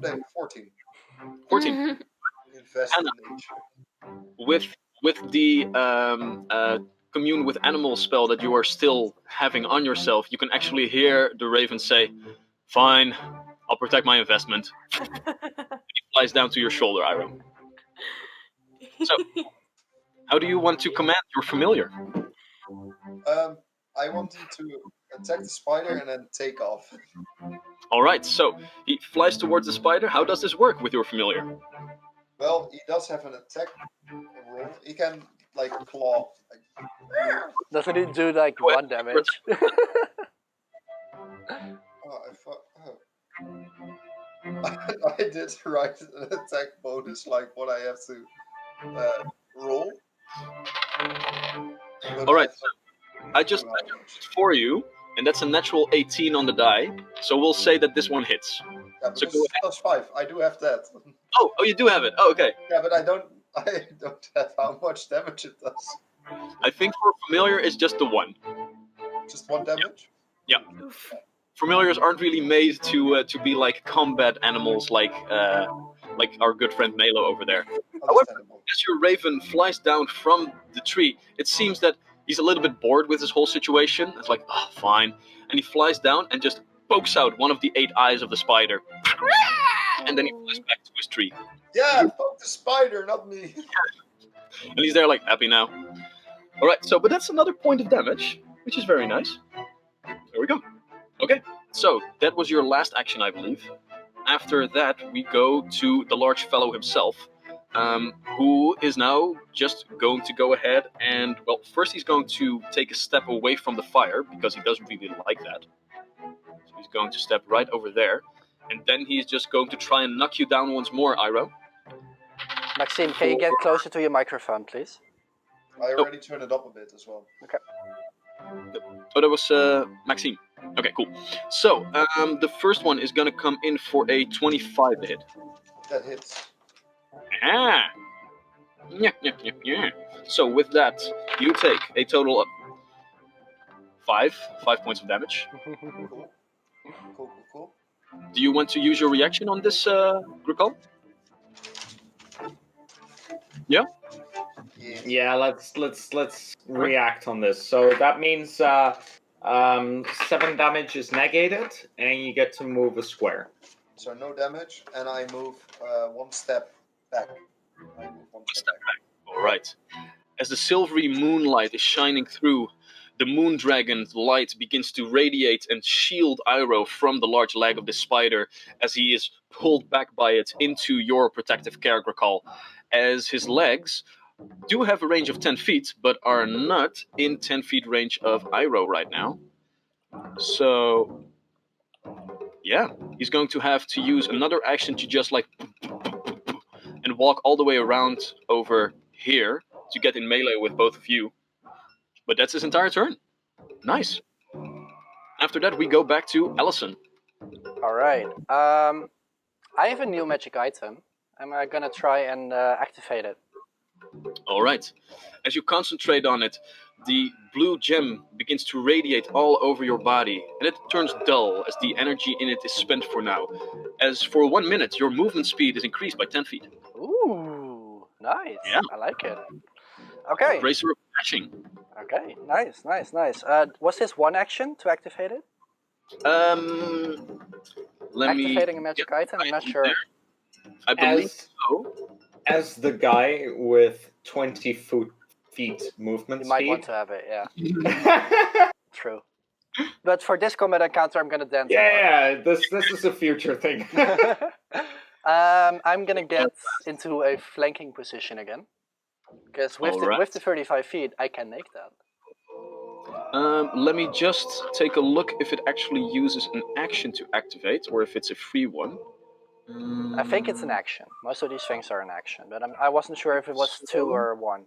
Speaker 5: No, 14.
Speaker 2: 14.
Speaker 5: Invest
Speaker 2: Anna.
Speaker 5: in nature.
Speaker 2: With the commune with animals spell that you are still having on yourself, you can actually hear the raven say, "Fine, I'll protect my investment." He flies down to your shoulder, Iroh. So, how do you want to command your familiar?
Speaker 5: I want him to attack the spider and then take off.
Speaker 2: All right, so he flies towards the spider. How does this work with your familiar?
Speaker 5: Well, he does have an attack roll. He can like claw. Like,
Speaker 1: Doesn't it do like
Speaker 2: Go ahead.
Speaker 1: 1 damage?
Speaker 5: I did write an attack bonus, like what I have to roll. But
Speaker 2: All right, I
Speaker 5: don't
Speaker 2: just
Speaker 5: know how much.
Speaker 2: for you, and that's a natural 18 on the die. So we'll say that this one hits.
Speaker 5: Yeah, but
Speaker 2: So
Speaker 5: this
Speaker 2: go
Speaker 5: is +5. I do have that.
Speaker 2: Oh, you do have it. Oh, okay.
Speaker 5: Yeah, but I don't have how much damage it does.
Speaker 2: I think for familiar, it's just the one.
Speaker 5: Just 1 damage.
Speaker 2: Familiars aren't really made to be like combat animals, like our good friend Melo over there.
Speaker 5: Understandable.
Speaker 2: As your raven flies down from the tree, it seems that he's a little bit bored with this whole situation. It's like, oh, fine. And he flies down and just pokes out one of the 8 eyes of the spider. and then he flies back to his tree.
Speaker 5: Yeah, fuck the spider, not me.
Speaker 2: And he's there like, happy now. Alright, so, but that's another point of damage, which is very nice. There we go. Okay, so that was your last action, I believe. After that, we go to the large fellow himself, who is now just going to go ahead and, well, first he's going to take a step away from the fire, because he doesn't really like that. So he's going to step right over there, and then he's just going to try and knock you down once more, Iroh.
Speaker 1: Maxime, can you get closer to your microphone, please?
Speaker 5: I already turned it up a bit as well.
Speaker 1: Okay.
Speaker 2: Oh, that was Maxime. Okay, cool. So, the first one is going to come in for a 25 to hit.
Speaker 5: That hits.
Speaker 2: Ah! Yeah. So, with that, you take a total of 5 points of damage.
Speaker 5: Cool.
Speaker 2: Do you want to use your reaction on this, Grukal? Yeah?
Speaker 3: Yeah, let's react on this. So that means 7 damage is negated, and you get to move a square.
Speaker 5: So no damage, and I move 1 step back. I move 1 step back.
Speaker 2: Alright. As the silvery moonlight is shining through, the moon dragon's light begins to radiate and shield Iroh from the large leg of the spider as he is pulled back by it into your protective care, Grukal. As his legs do have a range of 10 feet, but are not in 10 feet range of Iroh right now. So, yeah, he's going to have to use another action to just like and walk all the way around over here to get in melee with both of you. But that's his entire turn. Nice. After that, we go back to Allison.
Speaker 1: Alright. I have a new magic item. I'm gonna try and activate it.
Speaker 2: Alright. As you concentrate on it, the blue gem begins to radiate all over your body, and it turns dull as the energy in it is spent for now. As for 1 minute, your movement speed is increased by 10 feet.
Speaker 1: Ooh, nice.
Speaker 2: Yeah.
Speaker 1: I like it. Okay.
Speaker 2: Bracer of Dashing.
Speaker 1: Okay, nice. Was this one action to activate it? Activating a magic item? I'm not sure.
Speaker 2: I believe so.
Speaker 3: As the guy with 20 feet movement
Speaker 1: You might
Speaker 3: speed.
Speaker 1: want to have it, yeah. True. But for this combat encounter, I'm gonna dance.
Speaker 3: This is a future thing.
Speaker 1: I'm gonna get into a flanking position again. Because with the 35 feet, I can make that.
Speaker 2: Let me just take a look if it actually uses an action to activate, or if it's a free one.
Speaker 1: I think it's an action. Most of these things are an action, but I wasn't sure if it was 2 or 1.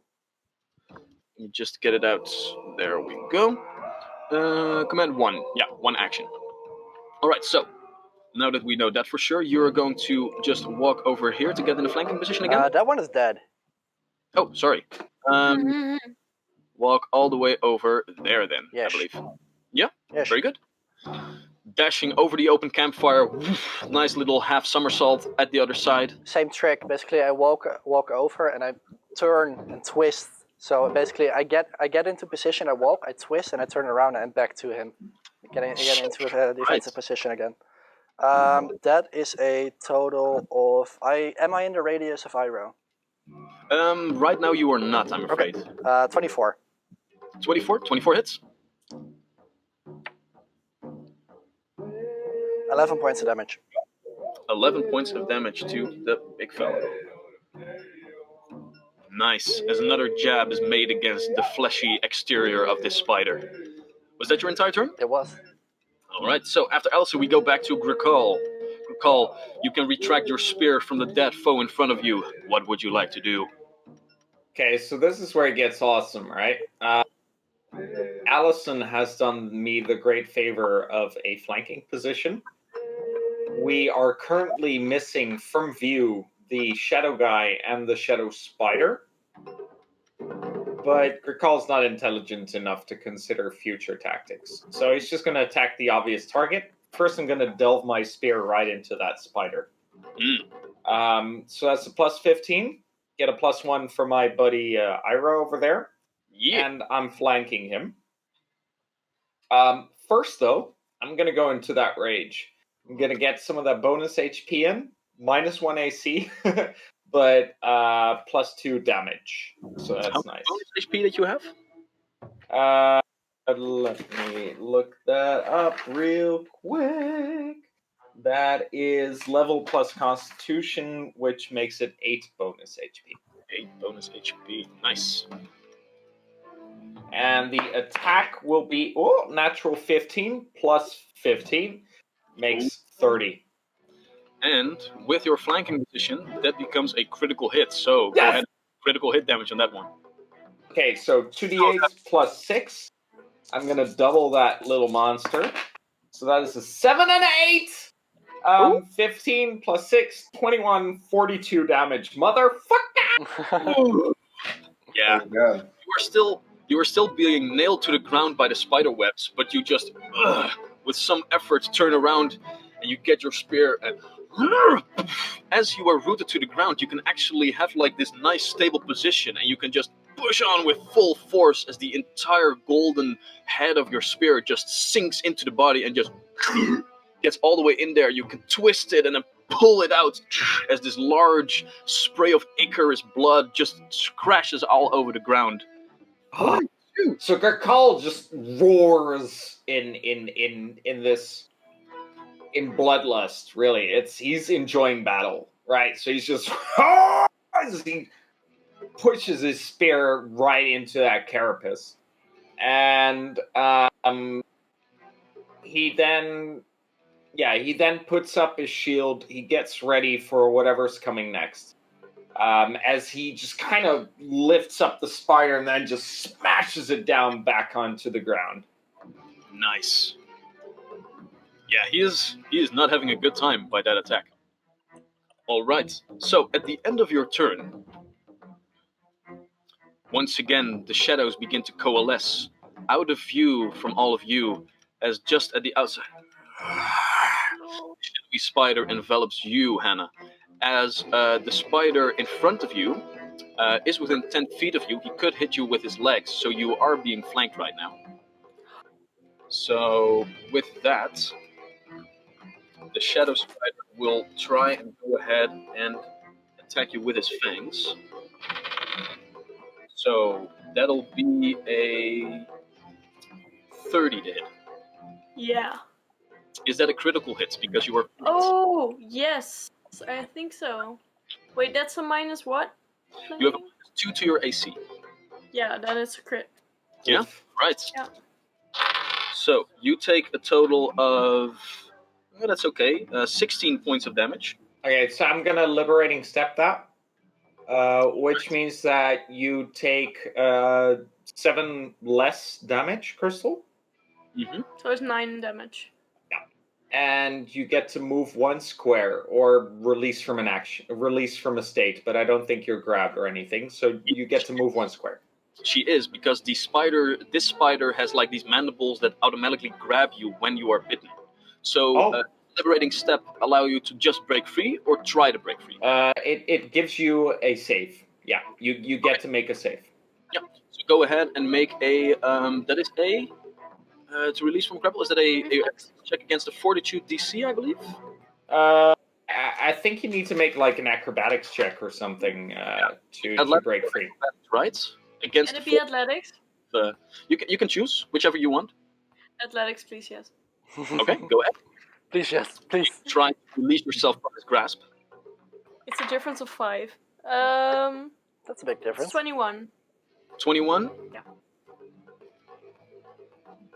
Speaker 2: You just get it out. There we go. Command 1. Yeah, 1 action. Alright, so now that we know that for sure, you're going to just walk over here to get in the flanking position again?
Speaker 1: That one is dead.
Speaker 2: Oh, sorry. Walk all the way over there then,
Speaker 1: Yes.
Speaker 2: I believe. Yeah,
Speaker 1: Yes.
Speaker 2: very good. Dashing over the open campfire, nice little half somersault at the other side.
Speaker 1: Same trick. Basically, I walk over and I turn and twist. So basically, I get into position, I walk, I twist, and I turn around and back to him. Getting into a defensive position again. That is a total of... Am I in the radius of Iroh?
Speaker 2: Right now you are not, I'm afraid.
Speaker 1: 24.
Speaker 2: 24 hits.
Speaker 1: 11 points of damage.
Speaker 2: 11 points of damage to the big fellow. Nice, as another jab is made against the fleshy exterior of this spider. Was that your entire turn?
Speaker 1: It was.
Speaker 2: Alright, so after Elsa we go back to Grukal. Grukal, you can retract your spear from the dead foe in front of you. What would you like to do?
Speaker 3: Okay, so this is where it gets awesome, right? Allison has done me the great favor of a flanking position. We are currently missing from view the shadow guy and the shadow spider. But Grukal's not intelligent enough to consider future tactics. So he's just going to attack the obvious target. First, I'm going to delve my spear right into that spider. So that's a plus 15. Get a plus 1 for my buddy Iroh over there.
Speaker 2: Yeah.
Speaker 3: And I'm flanking him. First, though, I'm going to go into that rage. I'm going to get some of that bonus HP in -1 AC, but +2 damage. So
Speaker 2: How
Speaker 3: that's
Speaker 2: much
Speaker 3: nice.
Speaker 2: bonus HP that you have?
Speaker 3: Let me look that up real quick. That is level plus Constitution, which makes it 8 bonus HP.
Speaker 2: 8 bonus HP. Nice.
Speaker 3: And the attack will be natural 15 plus 15 makes 30.
Speaker 2: And with your flanking position, that becomes a critical hit. So go
Speaker 3: Yes!
Speaker 2: ahead, critical hit damage on that one.
Speaker 3: Okay, so 2d8 plus 6. I'm gonna double that little monster. So that is a 7 and an 8. 15 plus 6, 21, 42 damage. Motherfucker!
Speaker 2: Yeah.
Speaker 5: Oh god.
Speaker 2: You are still being nailed to the ground by the spider webs, but you just, with some effort, turn around and you get your spear. And as you are rooted to the ground, you can actually have like this nice stable position, and you can just push on with full force as the entire golden head of your spear just sinks into the body and just gets all the way in there. You can twist it and then pull it out as this large spray of Icarus blood just crashes all over the ground.
Speaker 3: So Garkal just roars in bloodlust. Really, he's enjoying battle, right? So he's just as he pushes his spear right into that carapace, and he then puts up his shield. He gets ready for whatever's coming next. As he just kind of lifts up the spider and then just smashes it down back onto the ground.
Speaker 2: Nice. Yeah, he is not having a good time by that attack. Alright, so at the end of your turn, once again the shadows begin to coalesce out of view from all of you, as just at the outside, the spider envelops you, Hannah. As the spider in front of you is within 10 feet of you, he could hit you with his legs, so you are being flanked right now. So with that, the shadow spider will try and go ahead and attack you with his fangs. So that'll be a 30 to hit.
Speaker 4: Yeah.
Speaker 2: Is that a critical hit because you were flanked?
Speaker 4: Oh, yes. I think so. Wait, that's a minus what?
Speaker 2: You have a -2 to your AC.
Speaker 4: Yeah, then it's a crit.
Speaker 2: Yeah? Right.
Speaker 4: Yeah.
Speaker 2: So you take a total of, that's okay, 16 points of damage.
Speaker 3: Okay, so I'm gonna liberating step that, which means that you take 7 less damage, Crystal.
Speaker 2: Mm-hmm.
Speaker 4: So it's 9 damage.
Speaker 3: And you get to move 1 square or release from a state, but I don't think you're grabbed or anything, so you get to move 1 square.
Speaker 2: She is, because this spider has like these mandibles that automatically grab you when you are bitten. So liberating step allow you to just break free or try to break free?
Speaker 3: It gives you a save. Yeah, you get to make a save.
Speaker 2: Yeah, so go ahead and make a, that is a, to release from grapple, is that a check against the fortitude DC, I believe?
Speaker 3: I think you need to make like an acrobatics check or something to break free.
Speaker 2: Right? Against
Speaker 4: Can it be athletics?
Speaker 2: You can choose whichever you want.
Speaker 4: Athletics, please, yes.
Speaker 2: Okay, go ahead.
Speaker 1: Please, yes, please.
Speaker 2: Try to release yourself from his grasp.
Speaker 4: It's a difference of 5.
Speaker 1: That's a big
Speaker 4: It's
Speaker 1: difference.
Speaker 4: 21.
Speaker 2: 21?
Speaker 4: Yeah.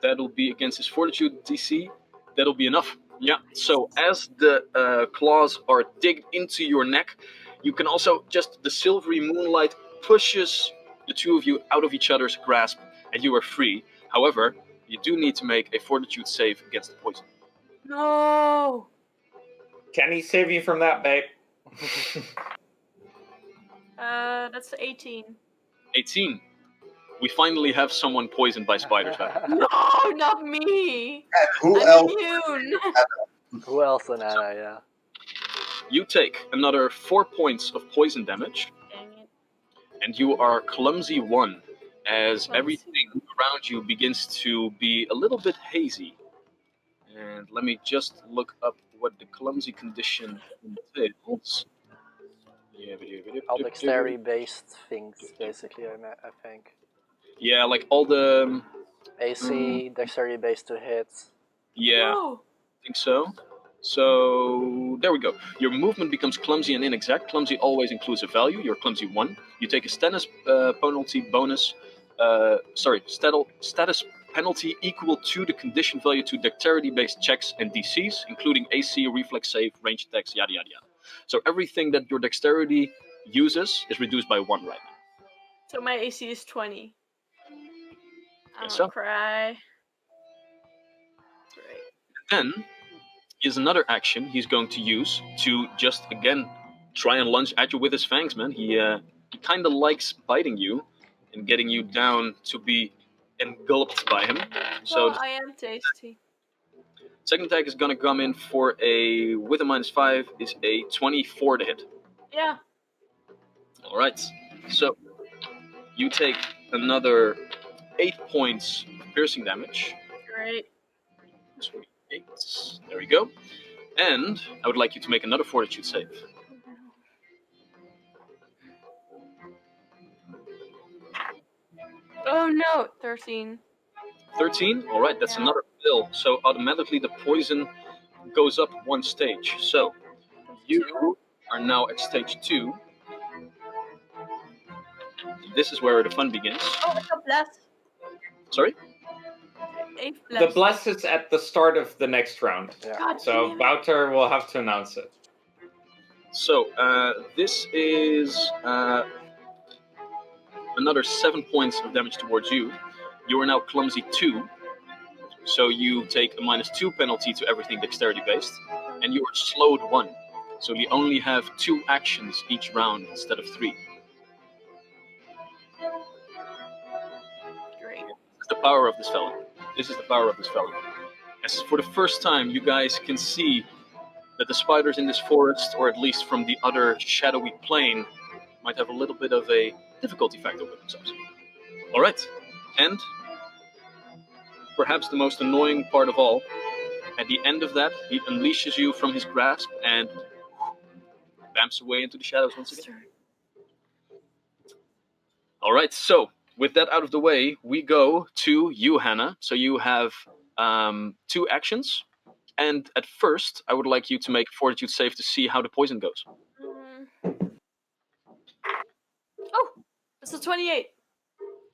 Speaker 2: That'll be against his fortitude DC. That'll be enough. Yeah, so as the claws are digged into your neck, you can also just, the silvery moonlight pushes the two of you out of each other's grasp, and you are free. However, you do need to make a fortitude save against the poison.
Speaker 4: No!
Speaker 3: Can he save you from that, babe?
Speaker 4: That's 18.
Speaker 2: 18. We finally have someone poisoned by spiders.
Speaker 4: No, not me!
Speaker 5: Who
Speaker 4: I'm
Speaker 5: else?
Speaker 4: immune!
Speaker 1: Who else than Anna, yeah.
Speaker 2: You take another 4 points of poison damage,
Speaker 4: Dang it.
Speaker 2: and you are clumsy 1, as
Speaker 4: Clumsy.
Speaker 2: everything around you begins to be a little bit hazy. And let me just look up what the clumsy condition entails.
Speaker 1: All dexterity-based things, basically, I think.
Speaker 2: Yeah, like all the...
Speaker 1: AC, dexterity-based to hit.
Speaker 2: Yeah,
Speaker 4: Whoa.
Speaker 2: I think so. So, there we go. Your movement becomes clumsy and inexact. Clumsy always includes a value. You're clumsy 1. You take a status penalty bonus. Status penalty equal to the condition value to dexterity-based checks and DCs, including AC, reflex save, range attacks, yada yada yada. So everything that your dexterity uses is reduced by 1 right now.
Speaker 4: So my AC is 20. I'm
Speaker 2: Guess
Speaker 4: gonna
Speaker 2: so.
Speaker 4: cry. Great.
Speaker 2: Then is another action he's going to use to just again try and lunge at you with his fangs, man. He kind of biting you and getting you down to be engulfed by him. So
Speaker 4: Well, I am tasty.
Speaker 2: second attack is gonna come in for a with a -5 is a 24 to hit.
Speaker 4: Yeah.
Speaker 2: All right. So you take another 8 points of piercing damage.
Speaker 4: Great.
Speaker 2: 28. There we go. And I would like you to make another fortitude save.
Speaker 4: Oh no, 13.
Speaker 2: 13? Alright, that's
Speaker 4: Yeah.
Speaker 2: another fail. So automatically the poison goes up 1 stage. So you are now at stage 2. This is where the fun begins.
Speaker 4: Oh, I got blessed.
Speaker 2: Sorry?
Speaker 4: 8
Speaker 3: The
Speaker 4: blessed.
Speaker 3: bless is at the start of the next round.
Speaker 1: Yeah.
Speaker 4: God
Speaker 3: So
Speaker 4: damn it.
Speaker 3: Wouter will have to announce it.
Speaker 2: So this is another 7 points of damage towards you. You are now clumsy 2. So you take a -2 penalty to everything dexterity based. And you are slowed 1. So you only have 2 actions each round instead of 3.
Speaker 4: Great.
Speaker 2: This is the power of this fellow. This is the power of this fellow. As for the first time, you guys can see that the spiders in this forest, or at least from the other shadowy plane, might have a little bit of a difficulty factor with themselves. Alright, and perhaps the most annoying part of all, at the end of that, he unleashes you from his grasp and bamps away into the shadows once again. Alright, so with that out of the way, we go to you, Hannah. So you have 2 actions. And at first, I would like you to make a fortitude save to see how the poison goes.
Speaker 4: Oh, it's a 28.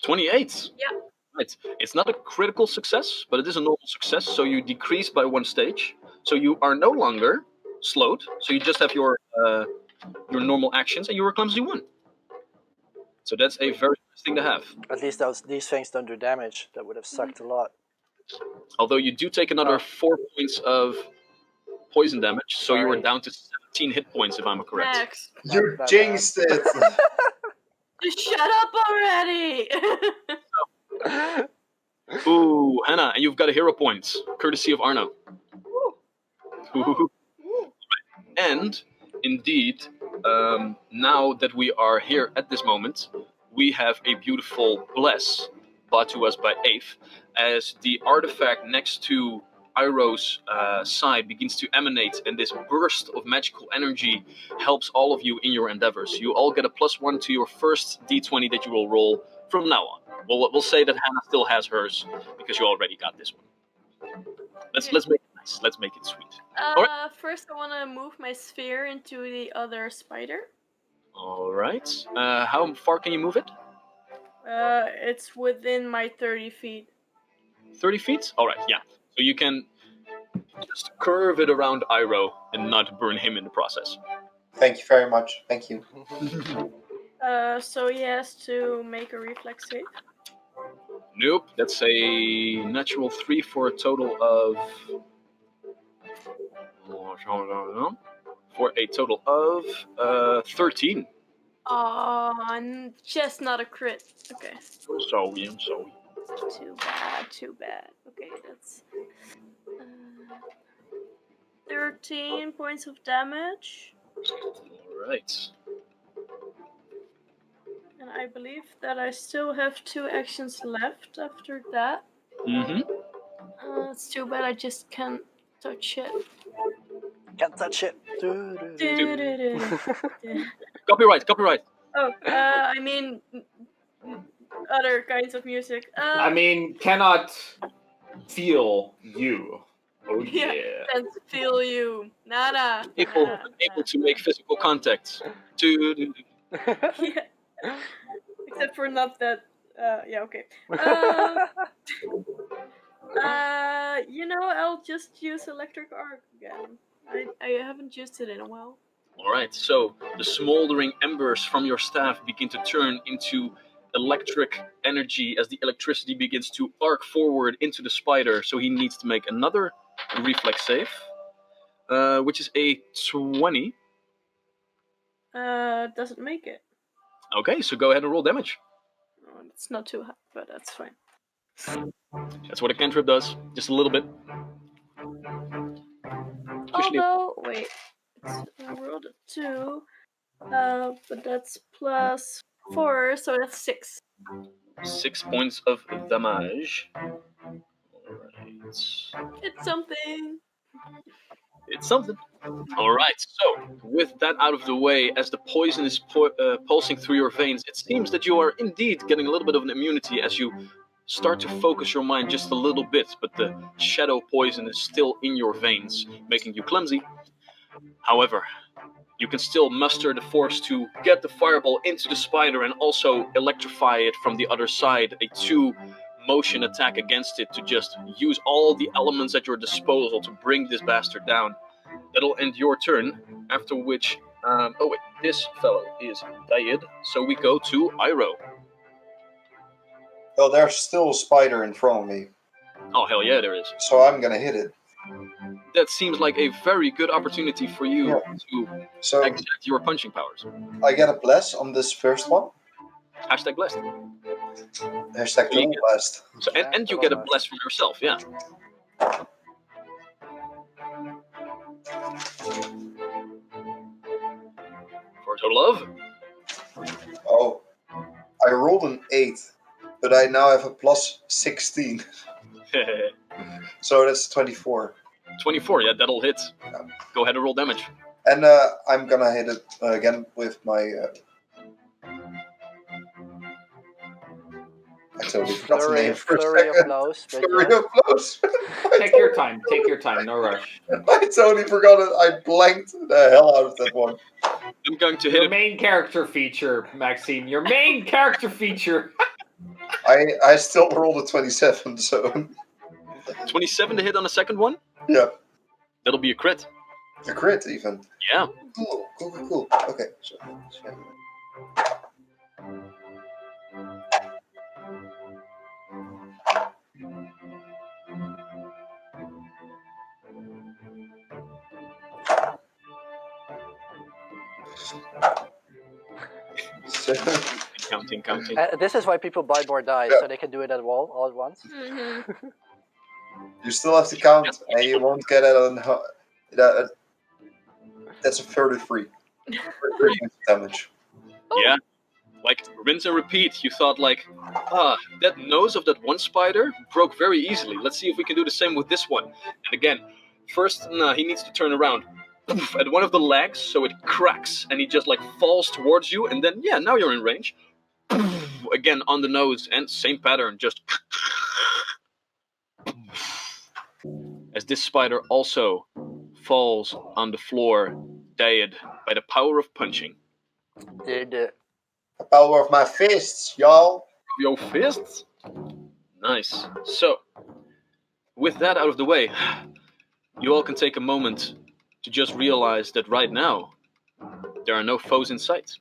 Speaker 2: 28?
Speaker 4: Yeah.
Speaker 2: Right. It's not a critical success, but it is a normal success, so you decrease by 1 stage. So you are no longer slowed, so you just have your normal actions, and you are clumsy 1. So that's a very nice thing to have.
Speaker 1: At least these things don't do damage. That would have sucked a lot.
Speaker 2: Although you do take another 4 points of poison damage, so you are
Speaker 1: Sorry.
Speaker 2: down to 17 hit points, if I'm correct.
Speaker 4: Max.
Speaker 5: You
Speaker 1: Not
Speaker 5: jinxed it!
Speaker 4: Just shut up already.
Speaker 2: Ooh, Hannah, and you've got a hero point, courtesy of Arno. Ooh. And indeed, now that we are here at this moment, we have a beautiful bless brought to us by Ave, as the artifact next to Iroh's side begins to emanate, and this burst of magical energy helps all of you in your endeavors. You all get a +1 to your first d20 that you will roll from now on. We'll say that Hannah still has hers because you already got this one. Let's make it nice. Let's make it sweet.
Speaker 4: First I want to move my sphere into the other spider.
Speaker 2: All right. How far can you move it?
Speaker 4: It's within my 30 feet.
Speaker 2: 30 feet? All right. Yeah. So you can just curve it around Iroh and not burn him in the process.
Speaker 5: Thank you very much. Thank you.
Speaker 4: So he has to make a reflex save.
Speaker 2: Nope. That's a natural 3 for a total of. For a total of 13.
Speaker 4: Just not a crit. Okay.
Speaker 2: Sorry.
Speaker 4: Too bad. Okay, that's 13 points of damage.
Speaker 2: All right.
Speaker 4: And I believe that I still have 2 actions left after that.
Speaker 2: Mm-hmm.
Speaker 4: It's too bad I just can't touch it.
Speaker 1: Can't touch it.
Speaker 2: Copyright.
Speaker 4: Oh, I mean, other kinds of music.
Speaker 3: I mean, cannot feel you. Oh
Speaker 4: Yeah.
Speaker 3: yeah.
Speaker 4: Can't feel you. Nada.
Speaker 2: Able to make physical contact.
Speaker 4: Yeah. Except for not that. Yeah. Okay. I'll just use electric arc again. I haven't used it in a while.
Speaker 2: Alright, so the smoldering embers from your staff begin to turn into electric energy as the electricity begins to arc forward into the spider, so he needs to make another reflex save, which is a 20.
Speaker 4: Doesn't make it.
Speaker 2: Okay, so go ahead and roll damage.
Speaker 4: Oh, it's not too high, but that's fine.
Speaker 2: That's what a cantrip does, just a little bit. Usually-
Speaker 4: Although, wait, I rolled a 2, but that's +4, so that's 6.
Speaker 2: 6 points of damage. Alright.
Speaker 4: It's something.
Speaker 2: It's something. Alright, so with that out of the way, as the poison is pulsing through your veins, it seems that you are indeed getting a little bit of an immunity as you start to focus your mind just a little bit, but the shadow poison is still in your veins, making you clumsy. However, you can still muster the force to get the fireball into the spider and also electrify it from the other side, a 2-motion attack against it to just use all the elements at your disposal to bring this bastard down. That'll end your turn, after which, this fellow is dead, so we go to Iroh.
Speaker 5: Well, there's still a spider in front of me,
Speaker 2: Oh, hell yeah, there is.
Speaker 5: so I'm gonna hit it.
Speaker 2: That seems like a very good opportunity for you to
Speaker 5: So
Speaker 2: exert your punching powers.
Speaker 5: I get a bless on this first one.
Speaker 2: Hashtag blessed.
Speaker 5: Hashtag
Speaker 2: So you
Speaker 5: double
Speaker 2: get-
Speaker 5: blessed.
Speaker 2: So, and you get a bless from yourself, yeah. For a total of?
Speaker 5: Oh, I rolled an 8, but I now have a plus 16, so that's 24.
Speaker 2: 24, yeah, that'll hit. Go ahead and roll damage.
Speaker 5: And I'm gonna hit it again with my. I totally forgot the name for a
Speaker 1: flurry of
Speaker 5: second.
Speaker 1: blows. But
Speaker 5: Flurry
Speaker 1: yeah.
Speaker 5: of blows.
Speaker 3: Take your time. Take your time. No rush.
Speaker 5: I totally forgot it. I blanked the hell out of that one.
Speaker 2: I'm going to hit
Speaker 3: Your
Speaker 2: it.
Speaker 3: main character feature, Maxime. Your main character feature.
Speaker 5: I still rolled a 27, so
Speaker 2: 27 to hit on the second one.
Speaker 5: yeah,
Speaker 2: That'll be a crit.
Speaker 5: a crit even.
Speaker 2: Yeah.
Speaker 5: Cool. Okay. So,
Speaker 2: Counting.
Speaker 1: This is why people buy more dice,
Speaker 5: Yeah.
Speaker 1: so they can do it all at once.
Speaker 4: Mm-hmm.
Speaker 5: you still have to count, and you won't get it on. That's a 33. 33 damage.
Speaker 2: Yeah. Like, rinse and repeat. You thought, like, that nose of that one spider broke very easily. Let's see if we can do the same with this one. And again, first, he needs to turn around. Poof, at one of the legs, so it cracks, and he just, like, falls towards you, and then, yeah, now you're in range. Poof, again, on the nose, and same pattern, just... As this spider also falls on the floor, dead by the power of punching.
Speaker 1: The
Speaker 5: The power of my fists, y'all.
Speaker 2: Your fists? Nice. So, with that out of the way, you all can take a moment to just realize that right now, there are no foes in sight.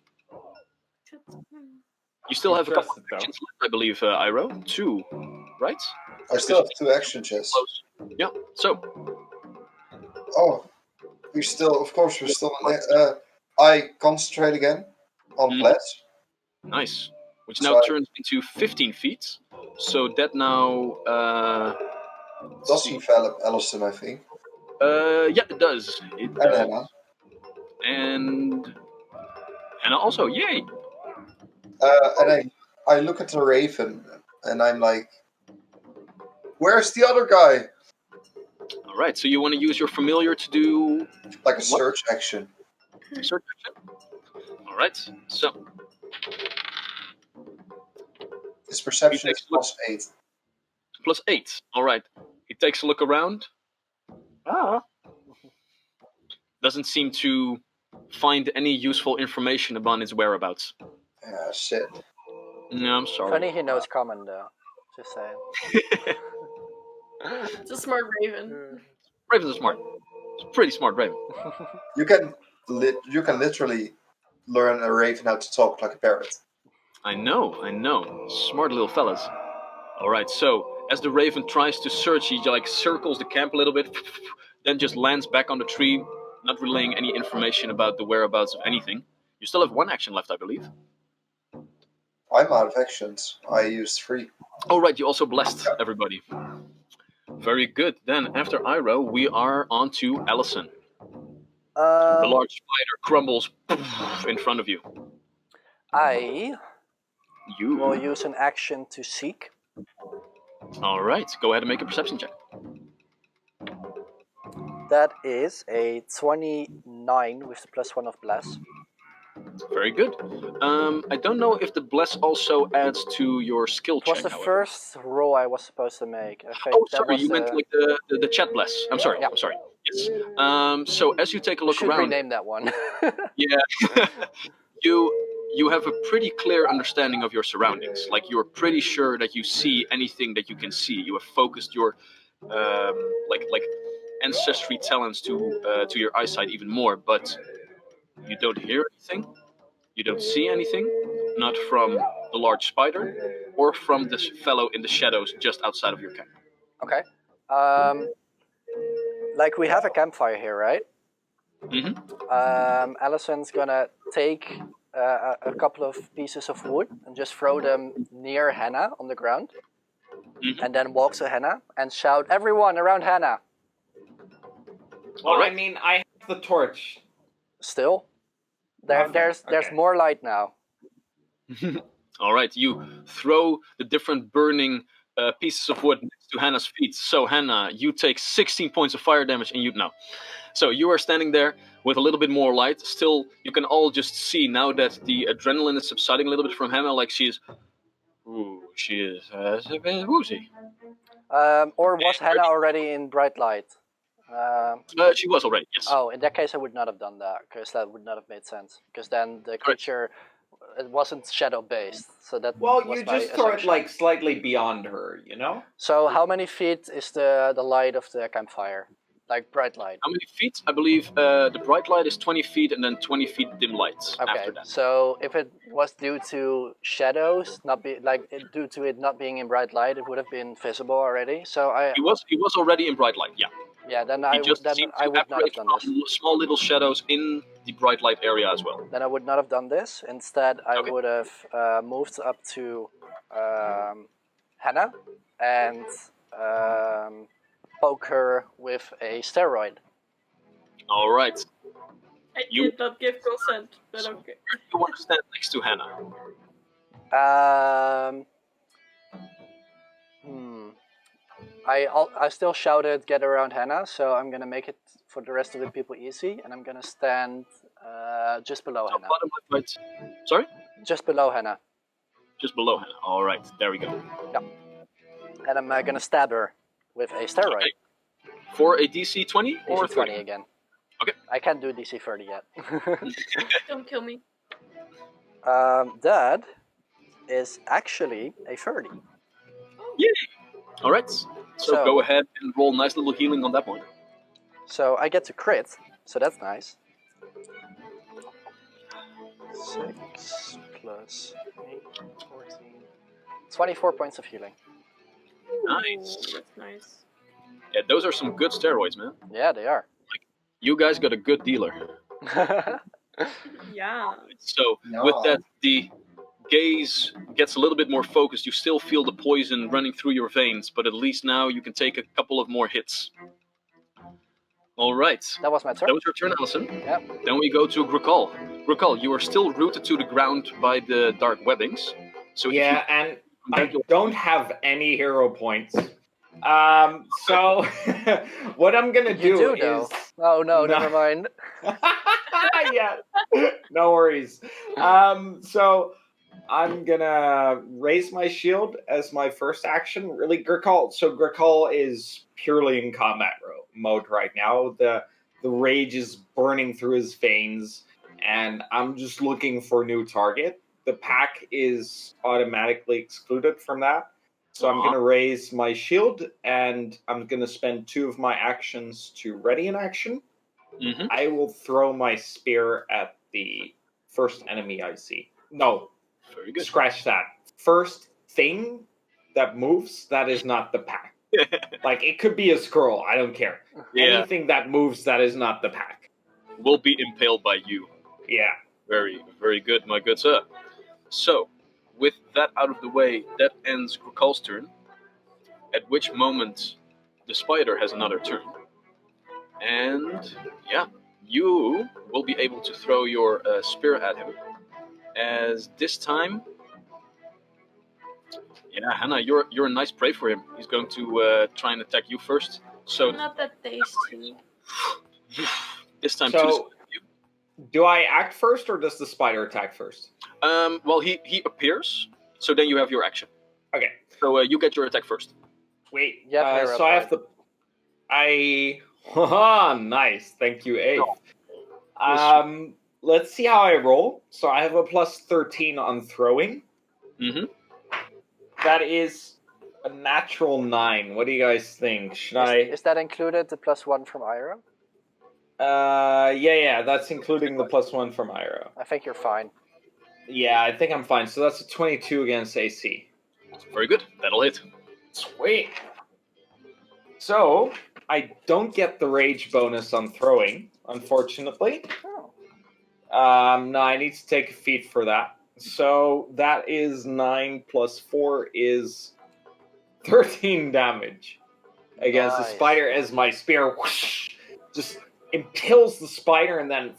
Speaker 2: You still have a couple of
Speaker 3: Interested, though.
Speaker 2: actions left, I believe, Iroh. 2, right?
Speaker 5: I still have 2 action chests.
Speaker 2: Close. Yeah, so,
Speaker 5: Oh, we're still I concentrate again on
Speaker 2: Mhm.
Speaker 5: Bless.
Speaker 2: nice. Which
Speaker 5: So
Speaker 2: now
Speaker 5: I-
Speaker 2: turns into 15 feet. So that now... let's
Speaker 5: Does
Speaker 2: see.
Speaker 5: envelop Allison, I think.
Speaker 2: Yeah, it does. It
Speaker 5: And
Speaker 2: does.
Speaker 5: Hannah.
Speaker 2: And also, yay!
Speaker 5: And I look at the Raven, and I'm like, where's the other guy?
Speaker 2: All right. So you want to use your familiar to do
Speaker 5: Like a search action.
Speaker 2: search action? All right. So
Speaker 5: His perception
Speaker 2: He
Speaker 5: is
Speaker 2: takes
Speaker 5: +8.
Speaker 2: +8. All right. He takes a look around. Doesn't seem to find any useful information about his whereabouts.
Speaker 5: Ah, shit.
Speaker 2: No, I'm sorry.
Speaker 1: Funny he knows common though. Just saying.
Speaker 4: It's a smart raven.
Speaker 2: Ravens are smart. It's a pretty smart raven.
Speaker 5: You can literally learn a raven how to talk like a parrot.
Speaker 2: I know. Smart little fellas. All right, so as the raven tries to search, he like circles the camp a little bit, then just lands back on the tree, not relaying any information about the whereabouts of anything. You still have one action left, I believe.
Speaker 5: I'm out of actions. I used 3.
Speaker 2: Oh, right, you also blessed everybody. Very good. Then, after Iro, we are on to Allison. The large spider crumbles in front of you.
Speaker 1: I
Speaker 2: You.
Speaker 1: will use an action to seek.
Speaker 2: All right, go ahead and make a perception check.
Speaker 1: That is a 29 with the +1 of bless.
Speaker 2: Very good. I don't know if the bless also adds to your skill
Speaker 1: It was
Speaker 2: check,
Speaker 1: the
Speaker 2: however.
Speaker 1: first roll I was supposed to make. I think
Speaker 2: Oh,
Speaker 1: that
Speaker 2: sorry,
Speaker 1: was
Speaker 2: you meant like the chat bless. I'm sorry.
Speaker 1: Yeah.
Speaker 2: I'm sorry. Yes. So as you take a look
Speaker 1: should
Speaker 2: around,
Speaker 1: rename that one.
Speaker 2: yeah, you have a pretty clear understanding of your surroundings. Like you're pretty sure that you see anything that you can see. You have focused your like ancestry talents to your eyesight even more, but you don't hear anything. You don't see anything, not from the large spider or from this fellow in the shadows just outside of your camp.
Speaker 1: Okay. Like we have a campfire here, right?
Speaker 2: Mm-hmm.
Speaker 1: Allison's gonna take a couple of pieces of wood and just throw them near Hannah on the ground, and then walks to Hannah and shout, "Everyone around Hannah!"
Speaker 3: Well,
Speaker 2: Alright.
Speaker 3: I mean, I have the torch.
Speaker 1: Still,
Speaker 3: Okay,
Speaker 1: there's
Speaker 3: okay.
Speaker 1: more light now.
Speaker 2: All right, you throw the different burning pieces of wood next to Hannah's feet. So Hannah, you take 16 points of fire damage, and So you are standing there with a little bit more light. Still, you can all just see now that the adrenaline is subsiding a little bit from Hannah, like she is a bit woozy.
Speaker 1: Or was Hannah already in bright light?
Speaker 2: She was already, yes.
Speaker 1: Oh, in that case, I would not have done that because that would not have made sense. Because then the creature, it wasn't shadow based, so that.
Speaker 3: Well,
Speaker 1: was
Speaker 3: you
Speaker 1: my
Speaker 3: just throw it
Speaker 1: assumption.
Speaker 3: like slightly beyond her, you know?
Speaker 1: So how many feet is the light of the campfire? Like bright light.
Speaker 2: How many feet? I believe the bright light is 20 feet and then 20 feet dim lights
Speaker 1: Okay,
Speaker 2: after that.
Speaker 1: so if it was due to shadows, due to it not being in bright light, it would have been visible already. So
Speaker 2: He was already in bright light, yeah.
Speaker 1: yeah, then
Speaker 2: He
Speaker 1: I
Speaker 2: just seemed to
Speaker 1: would not have
Speaker 2: apparate
Speaker 1: done
Speaker 2: from
Speaker 1: this.
Speaker 2: small little shadows in the bright light area as well.
Speaker 1: Then I would not have done this. Instead, I
Speaker 2: Okay.
Speaker 1: would have moved up to Hannah and poke her with a steroid.
Speaker 2: All right.
Speaker 4: I
Speaker 2: You-
Speaker 4: did not give consent, but okay.
Speaker 2: You want to stand next to Hannah.
Speaker 1: I still shouted "Get around Hannah," so I'm gonna make it for the rest of the people easy, and I'm gonna stand just below Hannah.
Speaker 2: Bottom left, right. Sorry?
Speaker 1: Just below Hannah,
Speaker 2: Just below Hannah. All right. There we go.
Speaker 1: and I'm gonna stab her with a steroid.
Speaker 2: Okay. For a DC 20 or
Speaker 1: DC 20
Speaker 2: 30?
Speaker 1: again.
Speaker 2: Okay.
Speaker 1: I can't do DC 30 yet.
Speaker 4: Don't kill me.
Speaker 1: That is actually a 30.
Speaker 2: Yay! All right. So go ahead and roll nice little healing on that one.
Speaker 1: So I get to crit, so that's nice. 6 plus 8, 14. 24 points of healing.
Speaker 2: Nice.
Speaker 4: Ooh, that's nice.
Speaker 2: Yeah, those are some good steroids, man.
Speaker 1: Yeah, they are.
Speaker 2: You guys got a good dealer.
Speaker 4: Yeah.
Speaker 2: So
Speaker 5: No.
Speaker 2: with that, the gaze gets a little bit more focused. You still feel the poison running through your veins, but at least now you can take a couple of more hits. All right.
Speaker 1: That was my turn.
Speaker 2: That was your turn, Allison.
Speaker 1: Yep.
Speaker 2: Then we go to Grukal. Grukal, you are still rooted to the ground by the dark webbings. So
Speaker 3: Yeah, and I don't have any hero points. So what I'm gonna
Speaker 1: You do
Speaker 3: is
Speaker 1: know. Oh no,
Speaker 3: No.
Speaker 1: never mind.
Speaker 3: yeah, no worries. So I'm gonna raise my shield as my first action. Really, Gurkal. So Gurkal is purely in combat mode right now. The rage is burning through his veins, and I'm just looking for a new target. The pack is automatically excluded from that. So I'm gonna raise my shield, and I'm gonna spend 2 of my actions to ready an action.
Speaker 2: Mm-hmm.
Speaker 3: I will throw my spear at the first enemy I see. No,
Speaker 2: Very good.
Speaker 3: scratch that. First thing that moves, that is not the pack. Like, it could be a scroll, I don't care.
Speaker 2: Yeah.
Speaker 3: Anything that moves, that is not the pack.
Speaker 2: Will be impaled by you.
Speaker 3: Yeah.
Speaker 2: Very, very good, my good sir. So, with that out of the way, that ends Grukal's turn. At which moment, the spider has another turn. And, yeah, you will be able to throw your spear at him. As this time, yeah, Hannah, you're a nice prey for him. He's going to try and attack you first. So,
Speaker 4: I'm not that tasty.
Speaker 2: this time,
Speaker 3: So, do I act first, or does the spider attack first?
Speaker 2: well, he appears, so then you have your action.
Speaker 3: Okay.
Speaker 2: So you get your attack first.
Speaker 3: Wait,
Speaker 1: You have hero
Speaker 3: so I have
Speaker 1: point.
Speaker 3: Haha, nice. Thank you, Abe. Let's see how I roll. So I have a plus 13 on throwing.
Speaker 2: Mm-hmm.
Speaker 3: That is a natural 9. What do you guys think? Should
Speaker 1: Is that included the +1 from Ira?
Speaker 3: Yeah, that's including the +1 from Iro.
Speaker 1: I think you're fine.
Speaker 3: Yeah, I think I'm fine. So that's a 22 against AC.
Speaker 2: Very good. That'll hit.
Speaker 3: Sweet. So I don't get the rage bonus on throwing, unfortunately.
Speaker 1: Oh.
Speaker 3: No, I need to take a feat for that. So that is 9 plus 4 is 13 damage against the
Speaker 1: Nice.
Speaker 3: spider as my spear whoosh, just impales the spider and then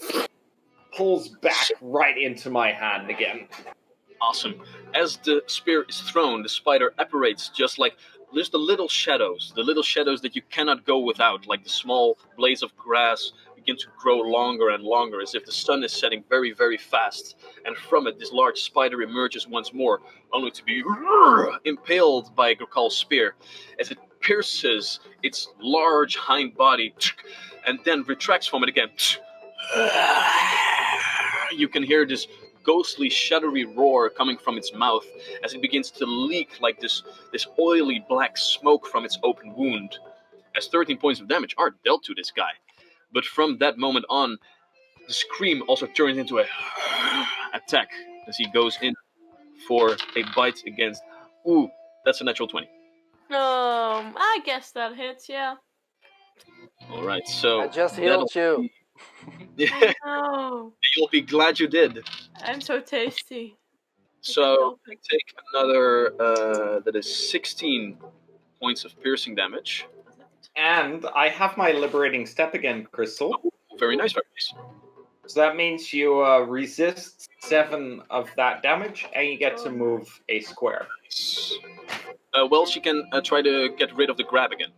Speaker 3: pulls back right into my hand again.
Speaker 2: Awesome. As the spear is thrown, the spider apparates just like there's the little shadows that you cannot go without, like the small blades of grass begin to grow longer and longer as if the sun is setting very, very fast. And from it, this large spider emerges once more, only to be impaled by Grukal's spear as it pierces its large hind body and then retracts from it again. You can hear this ghostly, shuddery roar coming from its mouth as it begins to leak like this oily black smoke from its open wound. As 13 points of damage are dealt to this guy. But from that moment on, the scream also turns into a attack as he goes in for a bite against. Ooh, that's a natural 20.
Speaker 4: I guess that hits, yeah.
Speaker 2: Alright, so.
Speaker 1: I just healed you.
Speaker 2: Yeah,
Speaker 4: Oh,
Speaker 2: you'll be glad you did.
Speaker 4: I'm so tasty.
Speaker 2: So, I take another, that is 16 points of piercing damage.
Speaker 3: And I have my liberating step again, Crystal.
Speaker 2: Very nice, very nice.
Speaker 3: So that means you resist 7 of that damage, and you get to move a square.
Speaker 2: Well, she can try to get rid of the grab again.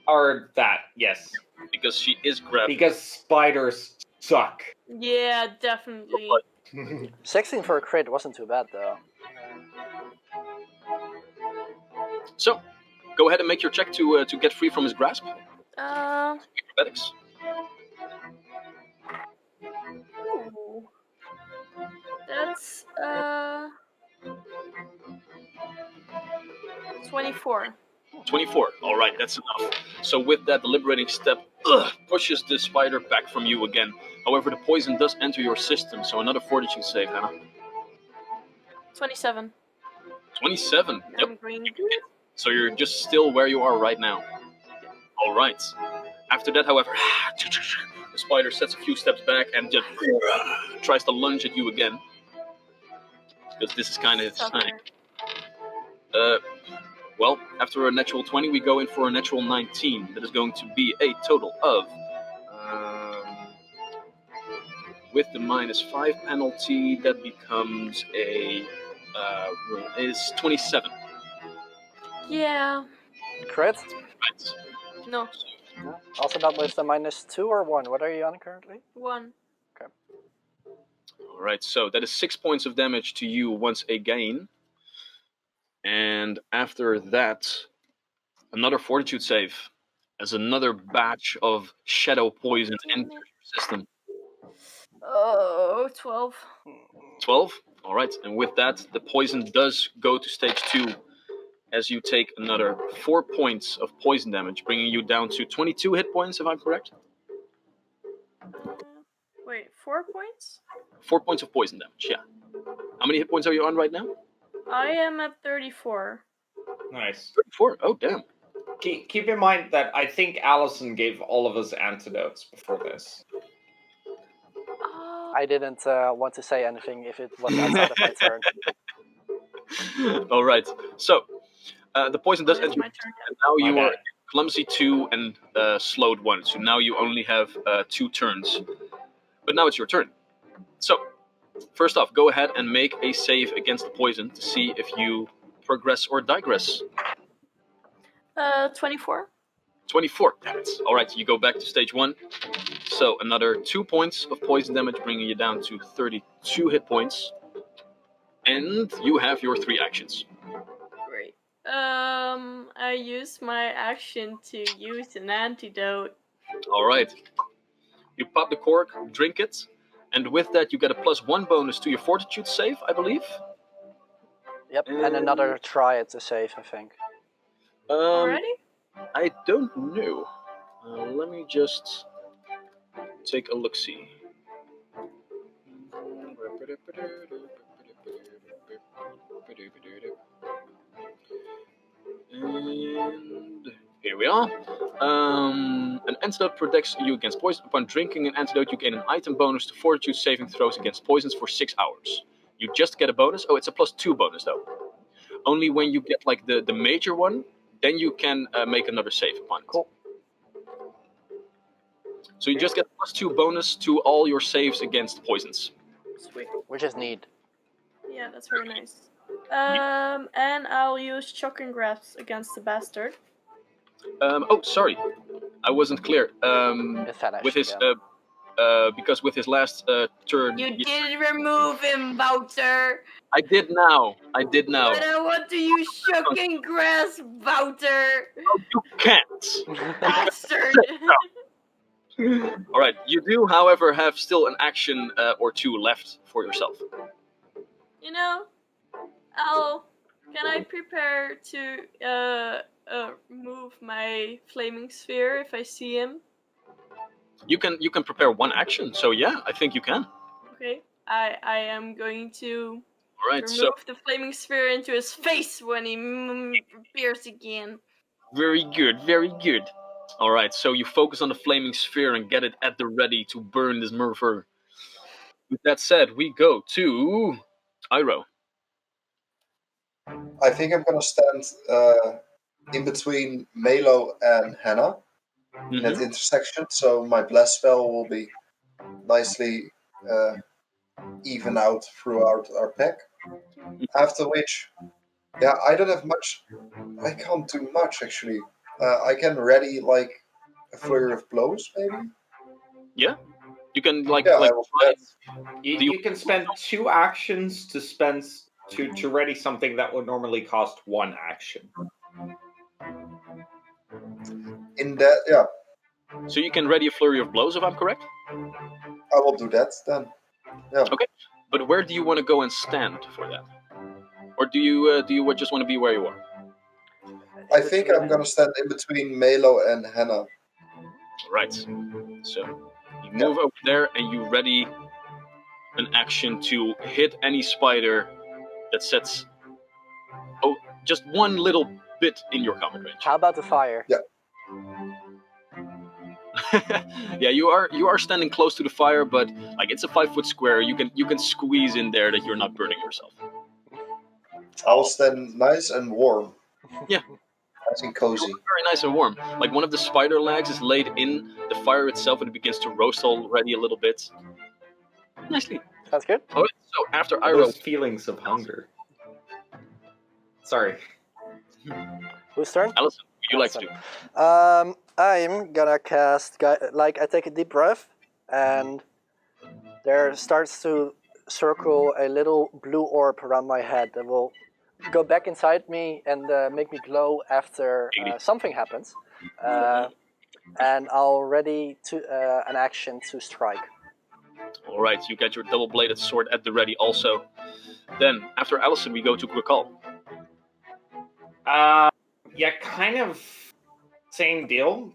Speaker 3: Or that, yes.
Speaker 2: Because she is grabbed.
Speaker 3: Because spiders suck.
Speaker 4: Yeah, definitely.
Speaker 1: 16 for a crit wasn't too bad though.
Speaker 2: So, go ahead and make your check to get free from his grasp. Acrobatics.
Speaker 4: Ooh. That's 24.
Speaker 2: 24. All right, that's enough. So with that, the liberating step pushes the spider back from you again. However, the poison does enter your system, so another fortitude save, Hannah.
Speaker 4: 27.
Speaker 2: 27. Yep.
Speaker 4: I'm green.
Speaker 2: So you're just still where you are right now. All right. After that, however, the spider sets a few steps back and just tries to lunge at you again. Because this is kind of its time. Well, after a natural 20, we go in for a natural 19. That is going to be a total of, with the -5 penalty, that becomes is 27.
Speaker 4: Yeah.
Speaker 1: Crit?
Speaker 2: Right.
Speaker 4: No,
Speaker 1: No. Also not with the -2 or 1. What are you on currently?
Speaker 4: 1.
Speaker 2: Alright, so that is 6 points of damage to you once again. And after that, another fortitude save. As another batch of shadow poison enters your system.
Speaker 4: Oh, 12.
Speaker 2: 12? Alright, and with that, the poison does go to stage 2 as you take another 4 points of poison damage, bringing you down to 22 hit points, if I'm correct.
Speaker 4: Wait, 4 points?
Speaker 2: 4 points of poison damage, yeah. How many hit points are you on right now?
Speaker 4: I am at 34.
Speaker 3: Nice.
Speaker 2: 34? Oh, damn.
Speaker 3: Keep in mind that I think Allison gave all of us antidotes before this.
Speaker 1: I didn't want to say anything if it was outside of my turn.
Speaker 2: Alright, so the poison does
Speaker 4: It's
Speaker 2: enter,
Speaker 4: my turn.
Speaker 2: and now
Speaker 3: My
Speaker 2: you are
Speaker 3: bad.
Speaker 2: clumsy 2 and slowed 1, so now you only have 2 turns. But now it's your turn. So, first off, go ahead and make a save against the poison to see if you progress or digress.
Speaker 4: 24.
Speaker 2: 24, damn it. Alright, you go back to stage 1. So, another 2 points of poison damage, bringing you down to 32 hit points. And you have your 3 actions.
Speaker 4: Great. I use my action to use an antidote.
Speaker 2: Alright. You pop the cork, drink it, and with that you get a +1 bonus to your fortitude save, I believe.
Speaker 1: Yep, and another try at the save, I think.
Speaker 4: Already?
Speaker 2: I don't know. Let me just take a look-see. And here we are. An antidote protects you against poison. Upon drinking an antidote, you gain an item bonus to fortitude saving throws against poisons for 6 hours. You just get a bonus. Oh, it's a +2 bonus though. Only when you get like the major one, then you can make another save upon it.
Speaker 1: Cool.
Speaker 2: So you just get +2 bonus to all your saves against poisons.
Speaker 4: Sweet.
Speaker 1: Which is neat.
Speaker 4: Yeah, that's very nice. And I'll use shocking grasp against the bastard.
Speaker 2: Oh, sorry, I wasn't clear.
Speaker 1: It vanished
Speaker 2: With his
Speaker 1: again.
Speaker 2: because with his last turn,
Speaker 4: You did remove him, Wouter!
Speaker 2: I did now.
Speaker 4: But I want to use shocking grasp, Wouter!
Speaker 2: You can't.
Speaker 4: Bastard!
Speaker 2: All right, you do, however, have still an action or 2 left for yourself.
Speaker 4: You know, can I prepare to move my flaming sphere if I see him?
Speaker 2: You can prepare 1 action, so yeah, I think you can.
Speaker 4: Okay, I am going to
Speaker 2: All right,
Speaker 4: remove
Speaker 2: so
Speaker 4: the flaming sphere into his face when he appears again.
Speaker 2: very good, very good. All right, so you focus on the flaming sphere and get it at the ready to burn this murderer. With that said, we go to Iroh.
Speaker 5: I think I'm gonna stand in between Melo and Hannah in that intersection, so my blast spell will be nicely even out throughout our pack. After which, yeah, I don't have much. I can't do much actually. I can ready like a flurry of blows, maybe.
Speaker 2: Yeah, you can like
Speaker 5: Yeah,
Speaker 2: like
Speaker 5: I will do
Speaker 2: try-
Speaker 5: that.
Speaker 3: You can spend 2 actions to ready something that would normally cost 1 action.
Speaker 5: In that, yeah,
Speaker 2: So you can ready a flurry of blows, if I'm correct.
Speaker 5: I will do that then. Yeah.
Speaker 2: Okay, but where do you want to go and stand for that, or do you just want to be where you are?
Speaker 5: I think I'm gonna stand in between Melo and Hannah.
Speaker 2: Right. So you move over there and you ready an action to hit any spider that sets just one little bit in your combat range.
Speaker 1: How about the fire?
Speaker 5: Yeah.
Speaker 2: Yeah, you are standing close to the fire, but like it's a 5-foot square. You can squeeze in there that you're not burning yourself.
Speaker 5: I'll stand nice and warm.
Speaker 2: Yeah.
Speaker 5: Nice and cozy.
Speaker 2: Very nice and warm. Like one of the spider legs is laid in the fire itself, and it begins to roast already a little bit. Nicely.
Speaker 1: Sounds good.
Speaker 2: Alright, so after
Speaker 3: Those
Speaker 2: Iroh,
Speaker 3: feelings of hunger. Sorry.
Speaker 1: Whose turn?
Speaker 2: Allison, you like to do?
Speaker 1: I'm gonna cast. Like I take a deep breath, and there starts to circle a little blue orb around my head that will go back inside me and make me glow after something happens. And I'll ready to an action to strike.
Speaker 2: All right, you get your double-bladed sword at the ready also. Then, after Allison, we go to Grikal.
Speaker 3: Yeah, kind of same deal.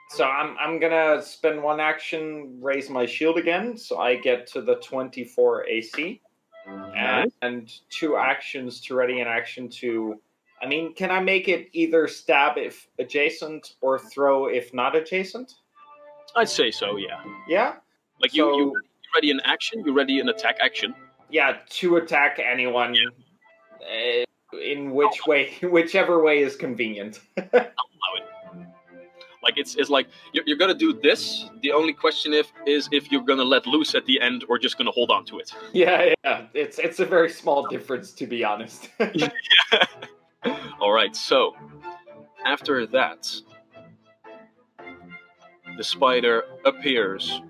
Speaker 3: So I'm gonna spend one action, raise my shield again, so I get to the 24 AC.
Speaker 2: Nice.
Speaker 3: And 2 actions to ready an action to... I mean, can I make it either stab if adjacent or throw if not adjacent?
Speaker 2: I'd say so, yeah.
Speaker 3: Yeah?
Speaker 2: Like,
Speaker 3: So,
Speaker 2: you ready an action, you ready an attack action.
Speaker 3: yeah, to attack anyone in whichever way is convenient.
Speaker 2: I'll allow it. Like, it's like, you're gonna do this. The only question is if you're gonna let loose at the end or just gonna hold on to it.
Speaker 3: Yeah. It's a very small difference, to be honest.
Speaker 2: Yeah. All right, so after that, the spider appears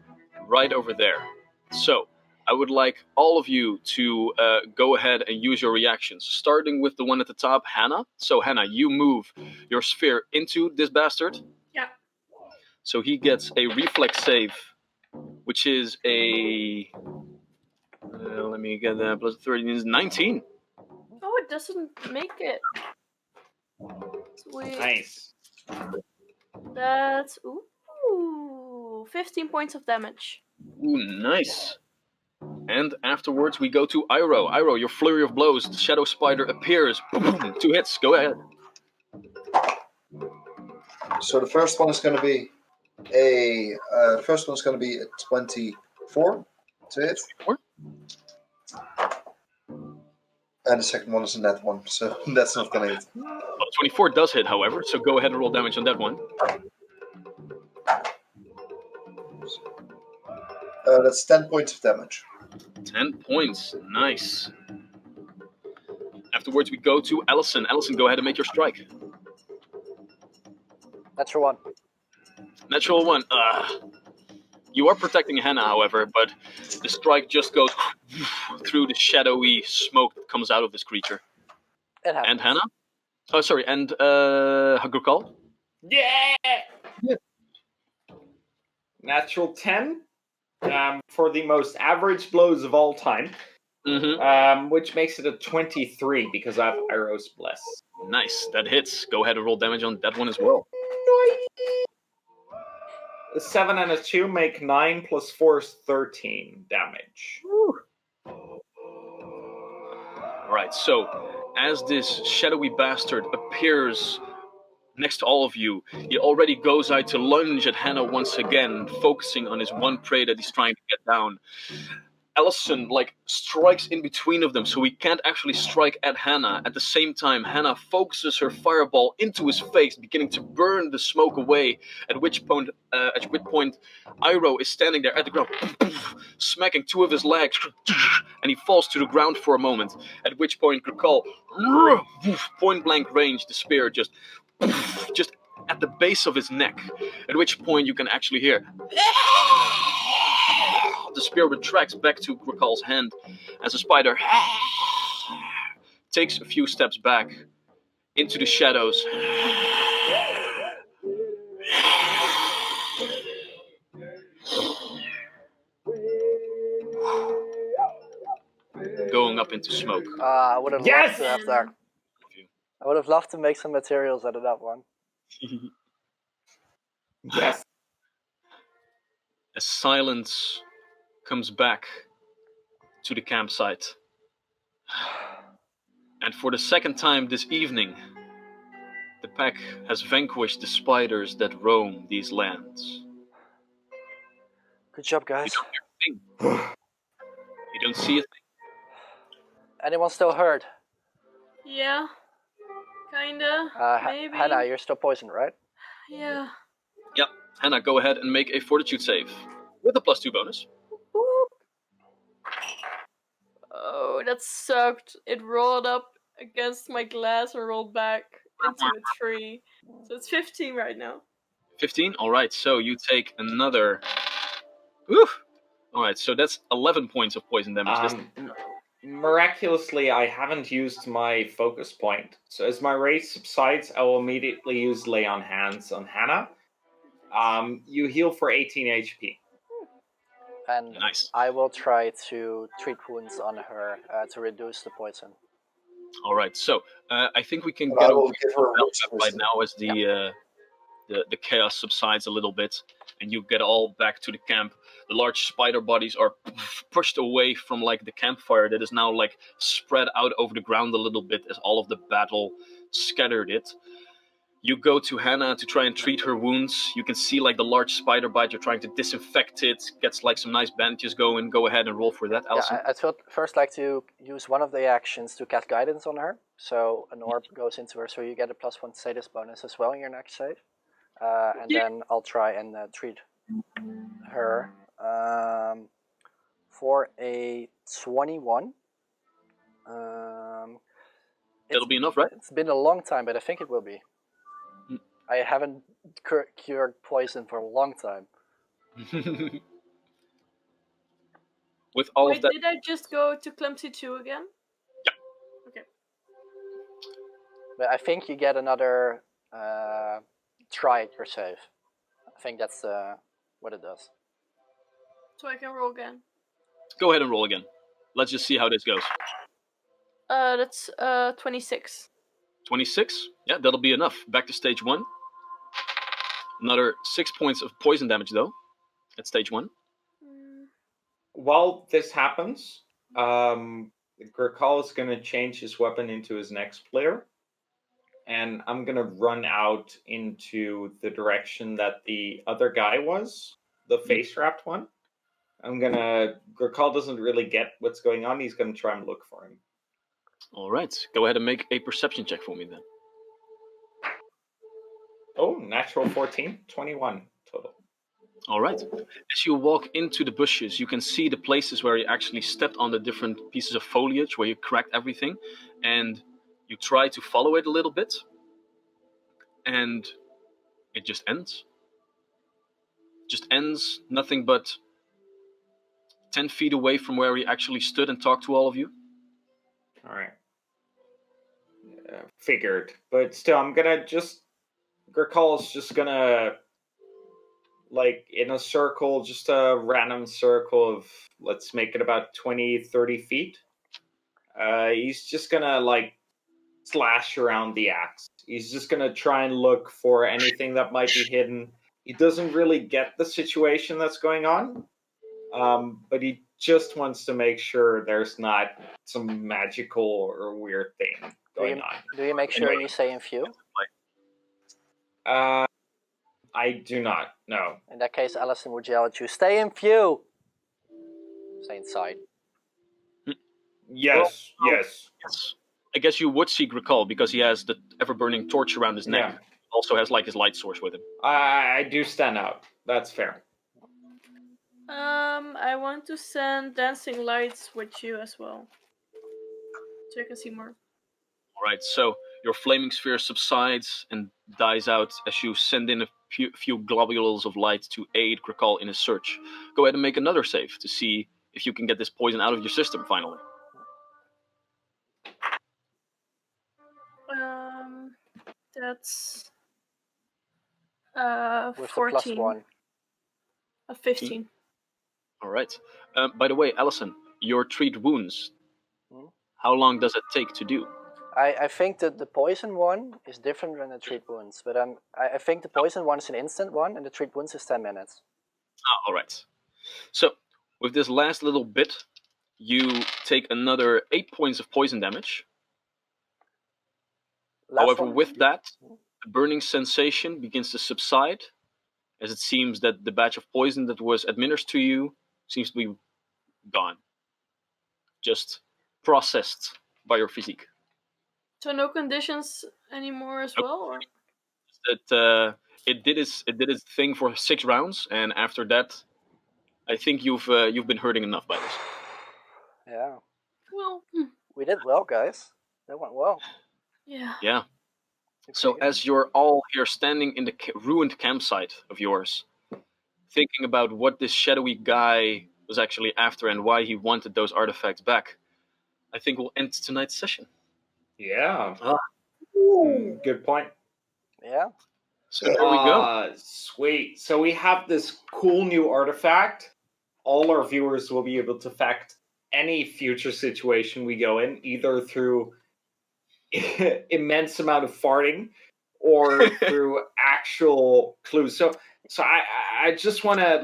Speaker 2: right over there. So I would like all of you to go ahead and use your reactions, starting with the one at the top, Hannah. So Hannah, you move your sphere into this bastard.
Speaker 4: Yeah.
Speaker 2: So he gets a reflex save, which is a... let me get that, plus 13 is 19.
Speaker 4: Oh, it doesn't make it. Sweet.
Speaker 3: Nice.
Speaker 4: That's 15 points of damage.
Speaker 2: Ooh, nice. And afterwards we go to Iroh. Iroh, your flurry of blows, the shadow spider appears. Boom, 2 hits, go ahead.
Speaker 5: So the first one is going to be a 24 to hit.
Speaker 2: 24?
Speaker 5: And the second one is a net one, so that's not going to hit.
Speaker 2: Well, 24 does hit, however, so go ahead and roll damage on that one.
Speaker 5: That's 10 points of damage.
Speaker 2: 10 points, nice. Afterwards we go to Allison. Allison, go ahead and make your strike.
Speaker 1: Natural 1.
Speaker 2: Natural 1. You are protecting Hannah, however, but the strike just goes through the shadowy smoke that comes out of this creature.
Speaker 1: It happens.
Speaker 2: And Hannah? Oh, sorry, and Grikal?
Speaker 3: Yeah! Natural 10 for the most average blows of all time, which makes it a 23 because I have Iroh's Bless.
Speaker 2: Nice, that hits. Go ahead and roll damage on that one as well.
Speaker 3: A 7 and a 2 make 9 plus 4 is 13 damage.
Speaker 2: Right, so as this shadowy bastard appears next to all of you, he already goes out to lunge at Hannah once again, focusing on his one prey that he's trying to get down. Allison, strikes in between of them, so he can't actually strike at Hannah. At the same time, Hannah focuses her fireball into his face, beginning to burn the smoke away, at which point Iroh is standing there at the ground, smacking 2 of his legs, and he falls to the ground for a moment, at which point Grikal, point blank range, the spear just at the base of his neck, at which point you can actually hear the spear retracts back to Grikal's hand as the spider takes a few steps back into the shadows. Going up into smoke.
Speaker 1: I would have loved to have that. I would have loved to make some materials out of that one.
Speaker 3: Yes.
Speaker 2: As silence comes back to the campsite. And for the second time this evening, the pack has vanquished the spiders that roam these lands.
Speaker 1: Good job, guys.
Speaker 2: You don't hear a thing. You don't see a thing.
Speaker 1: Anyone still hurt?
Speaker 4: Yeah. Kinda. Maybe.
Speaker 1: Hannah, you're still poisoned, right?
Speaker 4: Yeah.
Speaker 2: Yep. Hannah, go ahead and make a fortitude save with a +2 bonus.
Speaker 4: Boop. Oh, that sucked. It rolled up against my glass and rolled back. into a tree. So it's 15 right now.
Speaker 2: 15. All right. So you take another. Oof. All right. So that's 11 points of poison damage.
Speaker 3: Miraculously, I haven't used my focus point. So as my rage subsides, I will immediately use Lay on Hands on Hannah. You heal for 18 HP.
Speaker 1: And
Speaker 2: Nice.
Speaker 1: I will try to treat wounds on her to reduce the poison.
Speaker 2: All right. So I think we can
Speaker 5: But
Speaker 2: get
Speaker 5: I will
Speaker 2: over
Speaker 5: give her a
Speaker 2: right
Speaker 5: wisdom.
Speaker 2: now as the chaos subsides a little bit, and you get all back to the camp. The large spider bodies are pushed away from like the campfire that is now like spread out over the ground a little bit as all of the battle scattered it. You go to Hannah to try and treat her wounds. You can see like the large spider bite. You're trying to disinfect it. Gets like some nice bandages going. Go ahead and roll for that, Alison.
Speaker 1: Yeah, I'd first like to use one of the actions to cast guidance on her. So an orb goes into her, so you get a +1 status bonus as well in your next save. And then I'll try and treat her for a 21.
Speaker 2: That'll be enough, right?
Speaker 1: It's been a long time, but I think it will be. I haven't cured poison for a long time.
Speaker 2: With all of that,
Speaker 4: Did I just go to Clumsy 2 again?
Speaker 2: Yeah.
Speaker 4: Okay.
Speaker 1: But I think you get another try at your save. I think that's what it does.
Speaker 4: So I can roll again.
Speaker 2: Go ahead and roll again. Let's just see how this goes.
Speaker 4: That's 26.
Speaker 2: 26? Yeah, that'll be enough. Back to stage 1. Another 6 points of poison damage, though, at stage 1.
Speaker 3: While this happens, Gurkal is going to change his weapon into his next player. And I'm going to run out into the direction that the other guy was, the face-wrapped one. Gurkal doesn't really get what's going on. He's going to try and look for him.
Speaker 2: All right. Go ahead and make a perception check for me, then.
Speaker 3: Oh, natural 14, 21 total.
Speaker 2: All right. As you walk into the bushes, you can see the places where you actually stepped on the different pieces of foliage, where you cracked everything, and you try to follow it a little bit, and it just ends. Just ends, nothing but 10 feet away from where he actually stood and talked to all of you.
Speaker 3: All right. Figured. But still, I'm going to just... Gurkal's just going to... Like, in a circle, just a random circle of... Let's make it about 20, 30 feet. He's just going to, like, slash around the axe. He's just going to try and look for anything that might be hidden. He doesn't really get the situation that's going on. But he just wants to make sure there's not some magical or weird thing going on.
Speaker 1: Do you make sure you say in few?
Speaker 3: I do not, no.
Speaker 1: In that case, Alison would yell at you, "Stay in few!" Stay inside.
Speaker 3: Yes, yes.
Speaker 2: I guess you would see Grakal because he has the ever-burning torch around his neck.
Speaker 3: Yeah.
Speaker 2: Also has like his light source with him.
Speaker 3: I do stand out. That's fair.
Speaker 4: I want to send dancing lights with you as well, so I can see more.
Speaker 2: All right, so your flaming sphere subsides and dies out as you send in a few globules of light to aid Grakal in his search. Go ahead and make another save to see if you can get this poison out of your system finally.
Speaker 4: That's
Speaker 1: With
Speaker 4: 14.
Speaker 1: the +1.
Speaker 4: 15.
Speaker 2: All right. By the way, Alison, your treat wounds,
Speaker 1: Hmm?
Speaker 2: how long does it take to do?
Speaker 1: I think that the poison one is different than the treat wounds, but I think the poison one is an instant one, and the treat wounds is 10 minutes.
Speaker 2: All right. So, with this last little bit, you take another 8 points of poison damage. However, with that, the burning sensation begins to subside, as it seems that the batch of poison that was administered to you seems to be gone. Just processed by your physique.
Speaker 4: So no conditions anymore as well, or?
Speaker 2: It did its thing for 6 rounds, and after that, I think you've been hurting enough by this.
Speaker 1: Yeah.
Speaker 4: Well,
Speaker 1: We did well, guys. That went well.
Speaker 4: yeah.
Speaker 2: Yeah. So as you're all here standing in the ruined campsite of yours, thinking about what this shadowy guy was actually after and why he wanted those artifacts back, I think we'll end tonight's session.
Speaker 3: Yeah.
Speaker 2: Ah.
Speaker 3: Good point.
Speaker 1: Yeah.
Speaker 2: So there we go.
Speaker 3: Sweet. So we have this cool new artifact. All our viewers will be able to affect any future situation we go in, either through immense amount of farting or through actual clues. So I just want to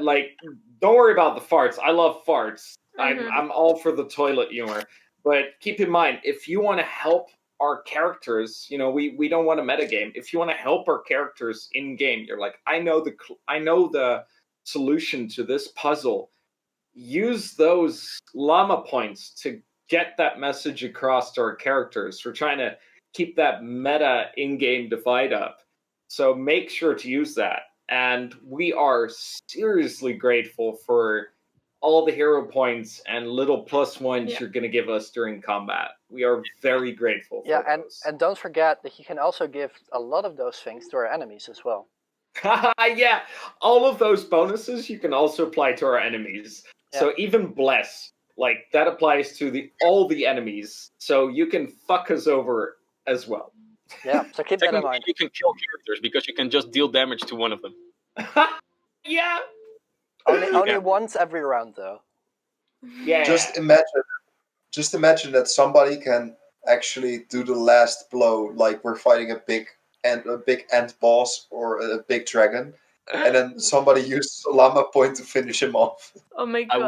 Speaker 3: don't worry about the farts. I love farts. I'm all for the toilet humor. But keep in mind, if you want to help our characters, we don't want a metagame. If you want to help our characters in game, you're like, I know the solution to this puzzle. Use those llama points to get that message across to our characters. We're trying to keep that meta in-game divide up. So make sure to use that. And we are seriously grateful for all the hero points and little +1s you're going to give us during combat. We are very grateful for those.
Speaker 1: And don't forget that you can also give a lot of those things to our enemies as well.
Speaker 3: Yeah, all of those bonuses you can also apply to our enemies. Yeah. So even Bless, that applies to all the enemies. So you can fuck us over as well.
Speaker 1: Yeah, so keep that in mind.
Speaker 2: You can kill characters because you can just deal damage to one of them.
Speaker 3: Yeah.
Speaker 1: Only once every round, though.
Speaker 3: Yeah.
Speaker 5: Just imagine that somebody can actually do the last blow, like we're fighting a big ant boss or a big dragon, and then somebody uses a llama point to finish him off.
Speaker 4: Oh my god!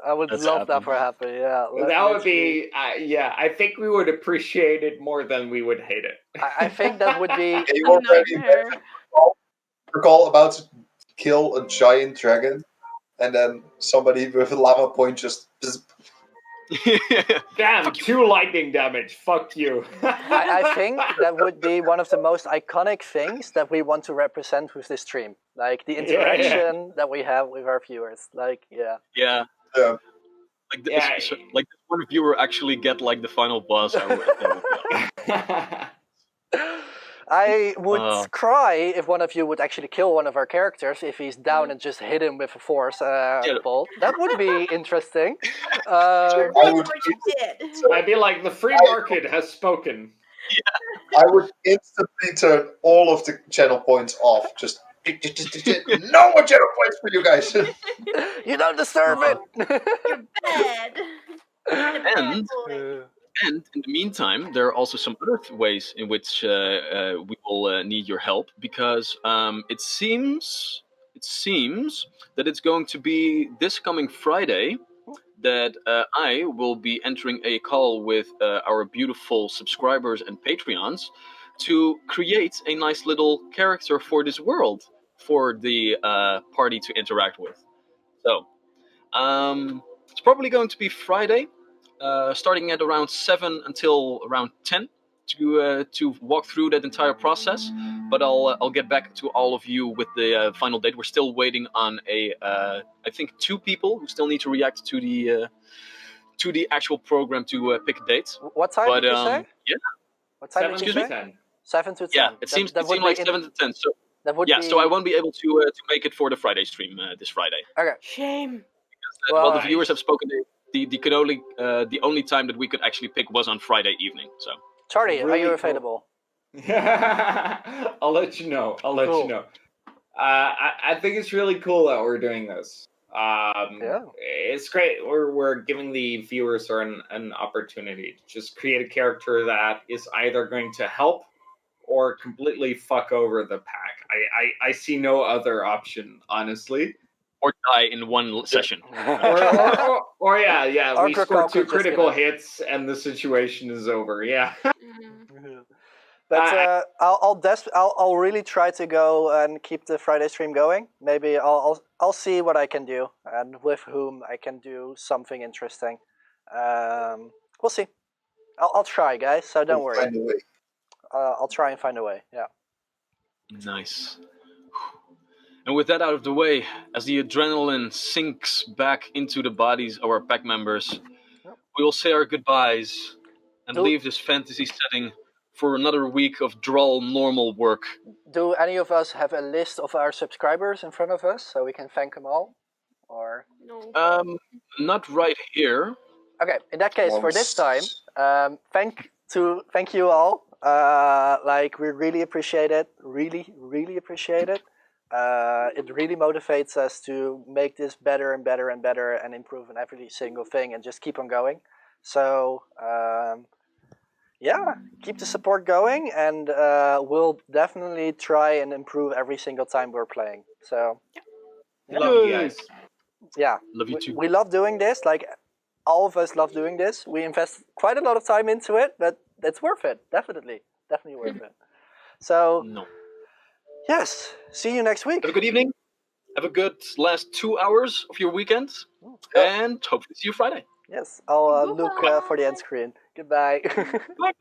Speaker 1: I would love that for happen. Yeah,
Speaker 3: that would be. I think we would appreciate it more than we would hate it.
Speaker 1: I think that would be.
Speaker 5: You already recall about to kill a giant dragon, and then somebody with a llama point just.
Speaker 3: Damn, 2 lightning damage. Fuck you.
Speaker 1: I think that would be one of the most iconic things that we want to represent with this stream. Like the interaction that we have with our viewers.
Speaker 2: Yeah. Like this one viewer actually get the final boss.
Speaker 1: I would cry if one of you would actually kill one of our characters if he's down and just hit him with a force bolt. That would be interesting.
Speaker 3: I'd be like, the free market has spoken.
Speaker 5: Yeah. I would instantly turn all of the channel points off. Just no more channel points for you guys.
Speaker 1: You don't deserve it.
Speaker 4: You're bad.
Speaker 2: And in the meantime, there are also some other ways in which we will need your help, because it seems that it's going to be this coming Friday that I will be entering a call with our beautiful subscribers and Patreons to create a nice little character for this world for the party to interact with. So it's probably going to be Friday. Starting at around 7 until around 10 to walk through that entire process. But I'll get back to all of you with the final date. We're still waiting on I think 2 people who still need to react to the actual program to pick a date.
Speaker 1: What time did you say?
Speaker 2: Yeah.
Speaker 1: What time did you say? 7 to 10.
Speaker 2: Yeah, it seems like 7 to 10. So so I won't be able to make it for the Friday stream this Friday.
Speaker 1: Okay.
Speaker 4: Shame.
Speaker 2: Because, the viewers have spoken. The only time that we could actually pick was on Friday evening. So,
Speaker 1: Charlie, are you available?
Speaker 3: I'll let you know. You know. I think it's really cool that we're doing this. It's great. We're giving the viewers an opportunity to just create a character that is either going to help or completely fuck over the pack. I see no other option, honestly.
Speaker 2: Or die in one session.
Speaker 3: or we score 2 critical hits and the situation is over. Yeah.
Speaker 1: But I'll really try to go and keep the Friday stream going. Maybe I'll see what I can do and with whom I can do something interesting. We'll see. I'll try, guys. So don't worry.
Speaker 5: Find a way.
Speaker 1: I'll try and find a way. Yeah.
Speaker 2: Nice. And with that out of the way, as the adrenaline sinks back into the bodies of our pack members, we will say our goodbyes and leave this fantasy setting for another week of droll normal work.
Speaker 1: Do any of us have a list of our subscribers in front of us so we can thank them all? Or
Speaker 4: No.
Speaker 2: Not right here.
Speaker 1: okay, in that case, for this time,
Speaker 5: Once.
Speaker 1: thank you all. Like we really appreciate it. Really appreciate it. It really motivates us to make this better and better and better and improve on every single thing and just keep on going. So yeah, keep the support going, and we'll definitely try and improve every single time we're playing. So
Speaker 3: Love you
Speaker 2: Yay.
Speaker 3: guys.
Speaker 1: yeah,
Speaker 2: Love you too.
Speaker 1: we love doing this. Like all of us love doing this. We invest quite a lot of time into it, but it's worth it. Definitely worth it. So
Speaker 2: No.
Speaker 1: yes, see you next week.
Speaker 2: Have a good evening. Have a good last 2 hours of your weekend. And hopefully see you Friday.
Speaker 1: Yes, I'll look
Speaker 4: Goodbye.
Speaker 1: for the end screen. Goodbye.
Speaker 2: Bye.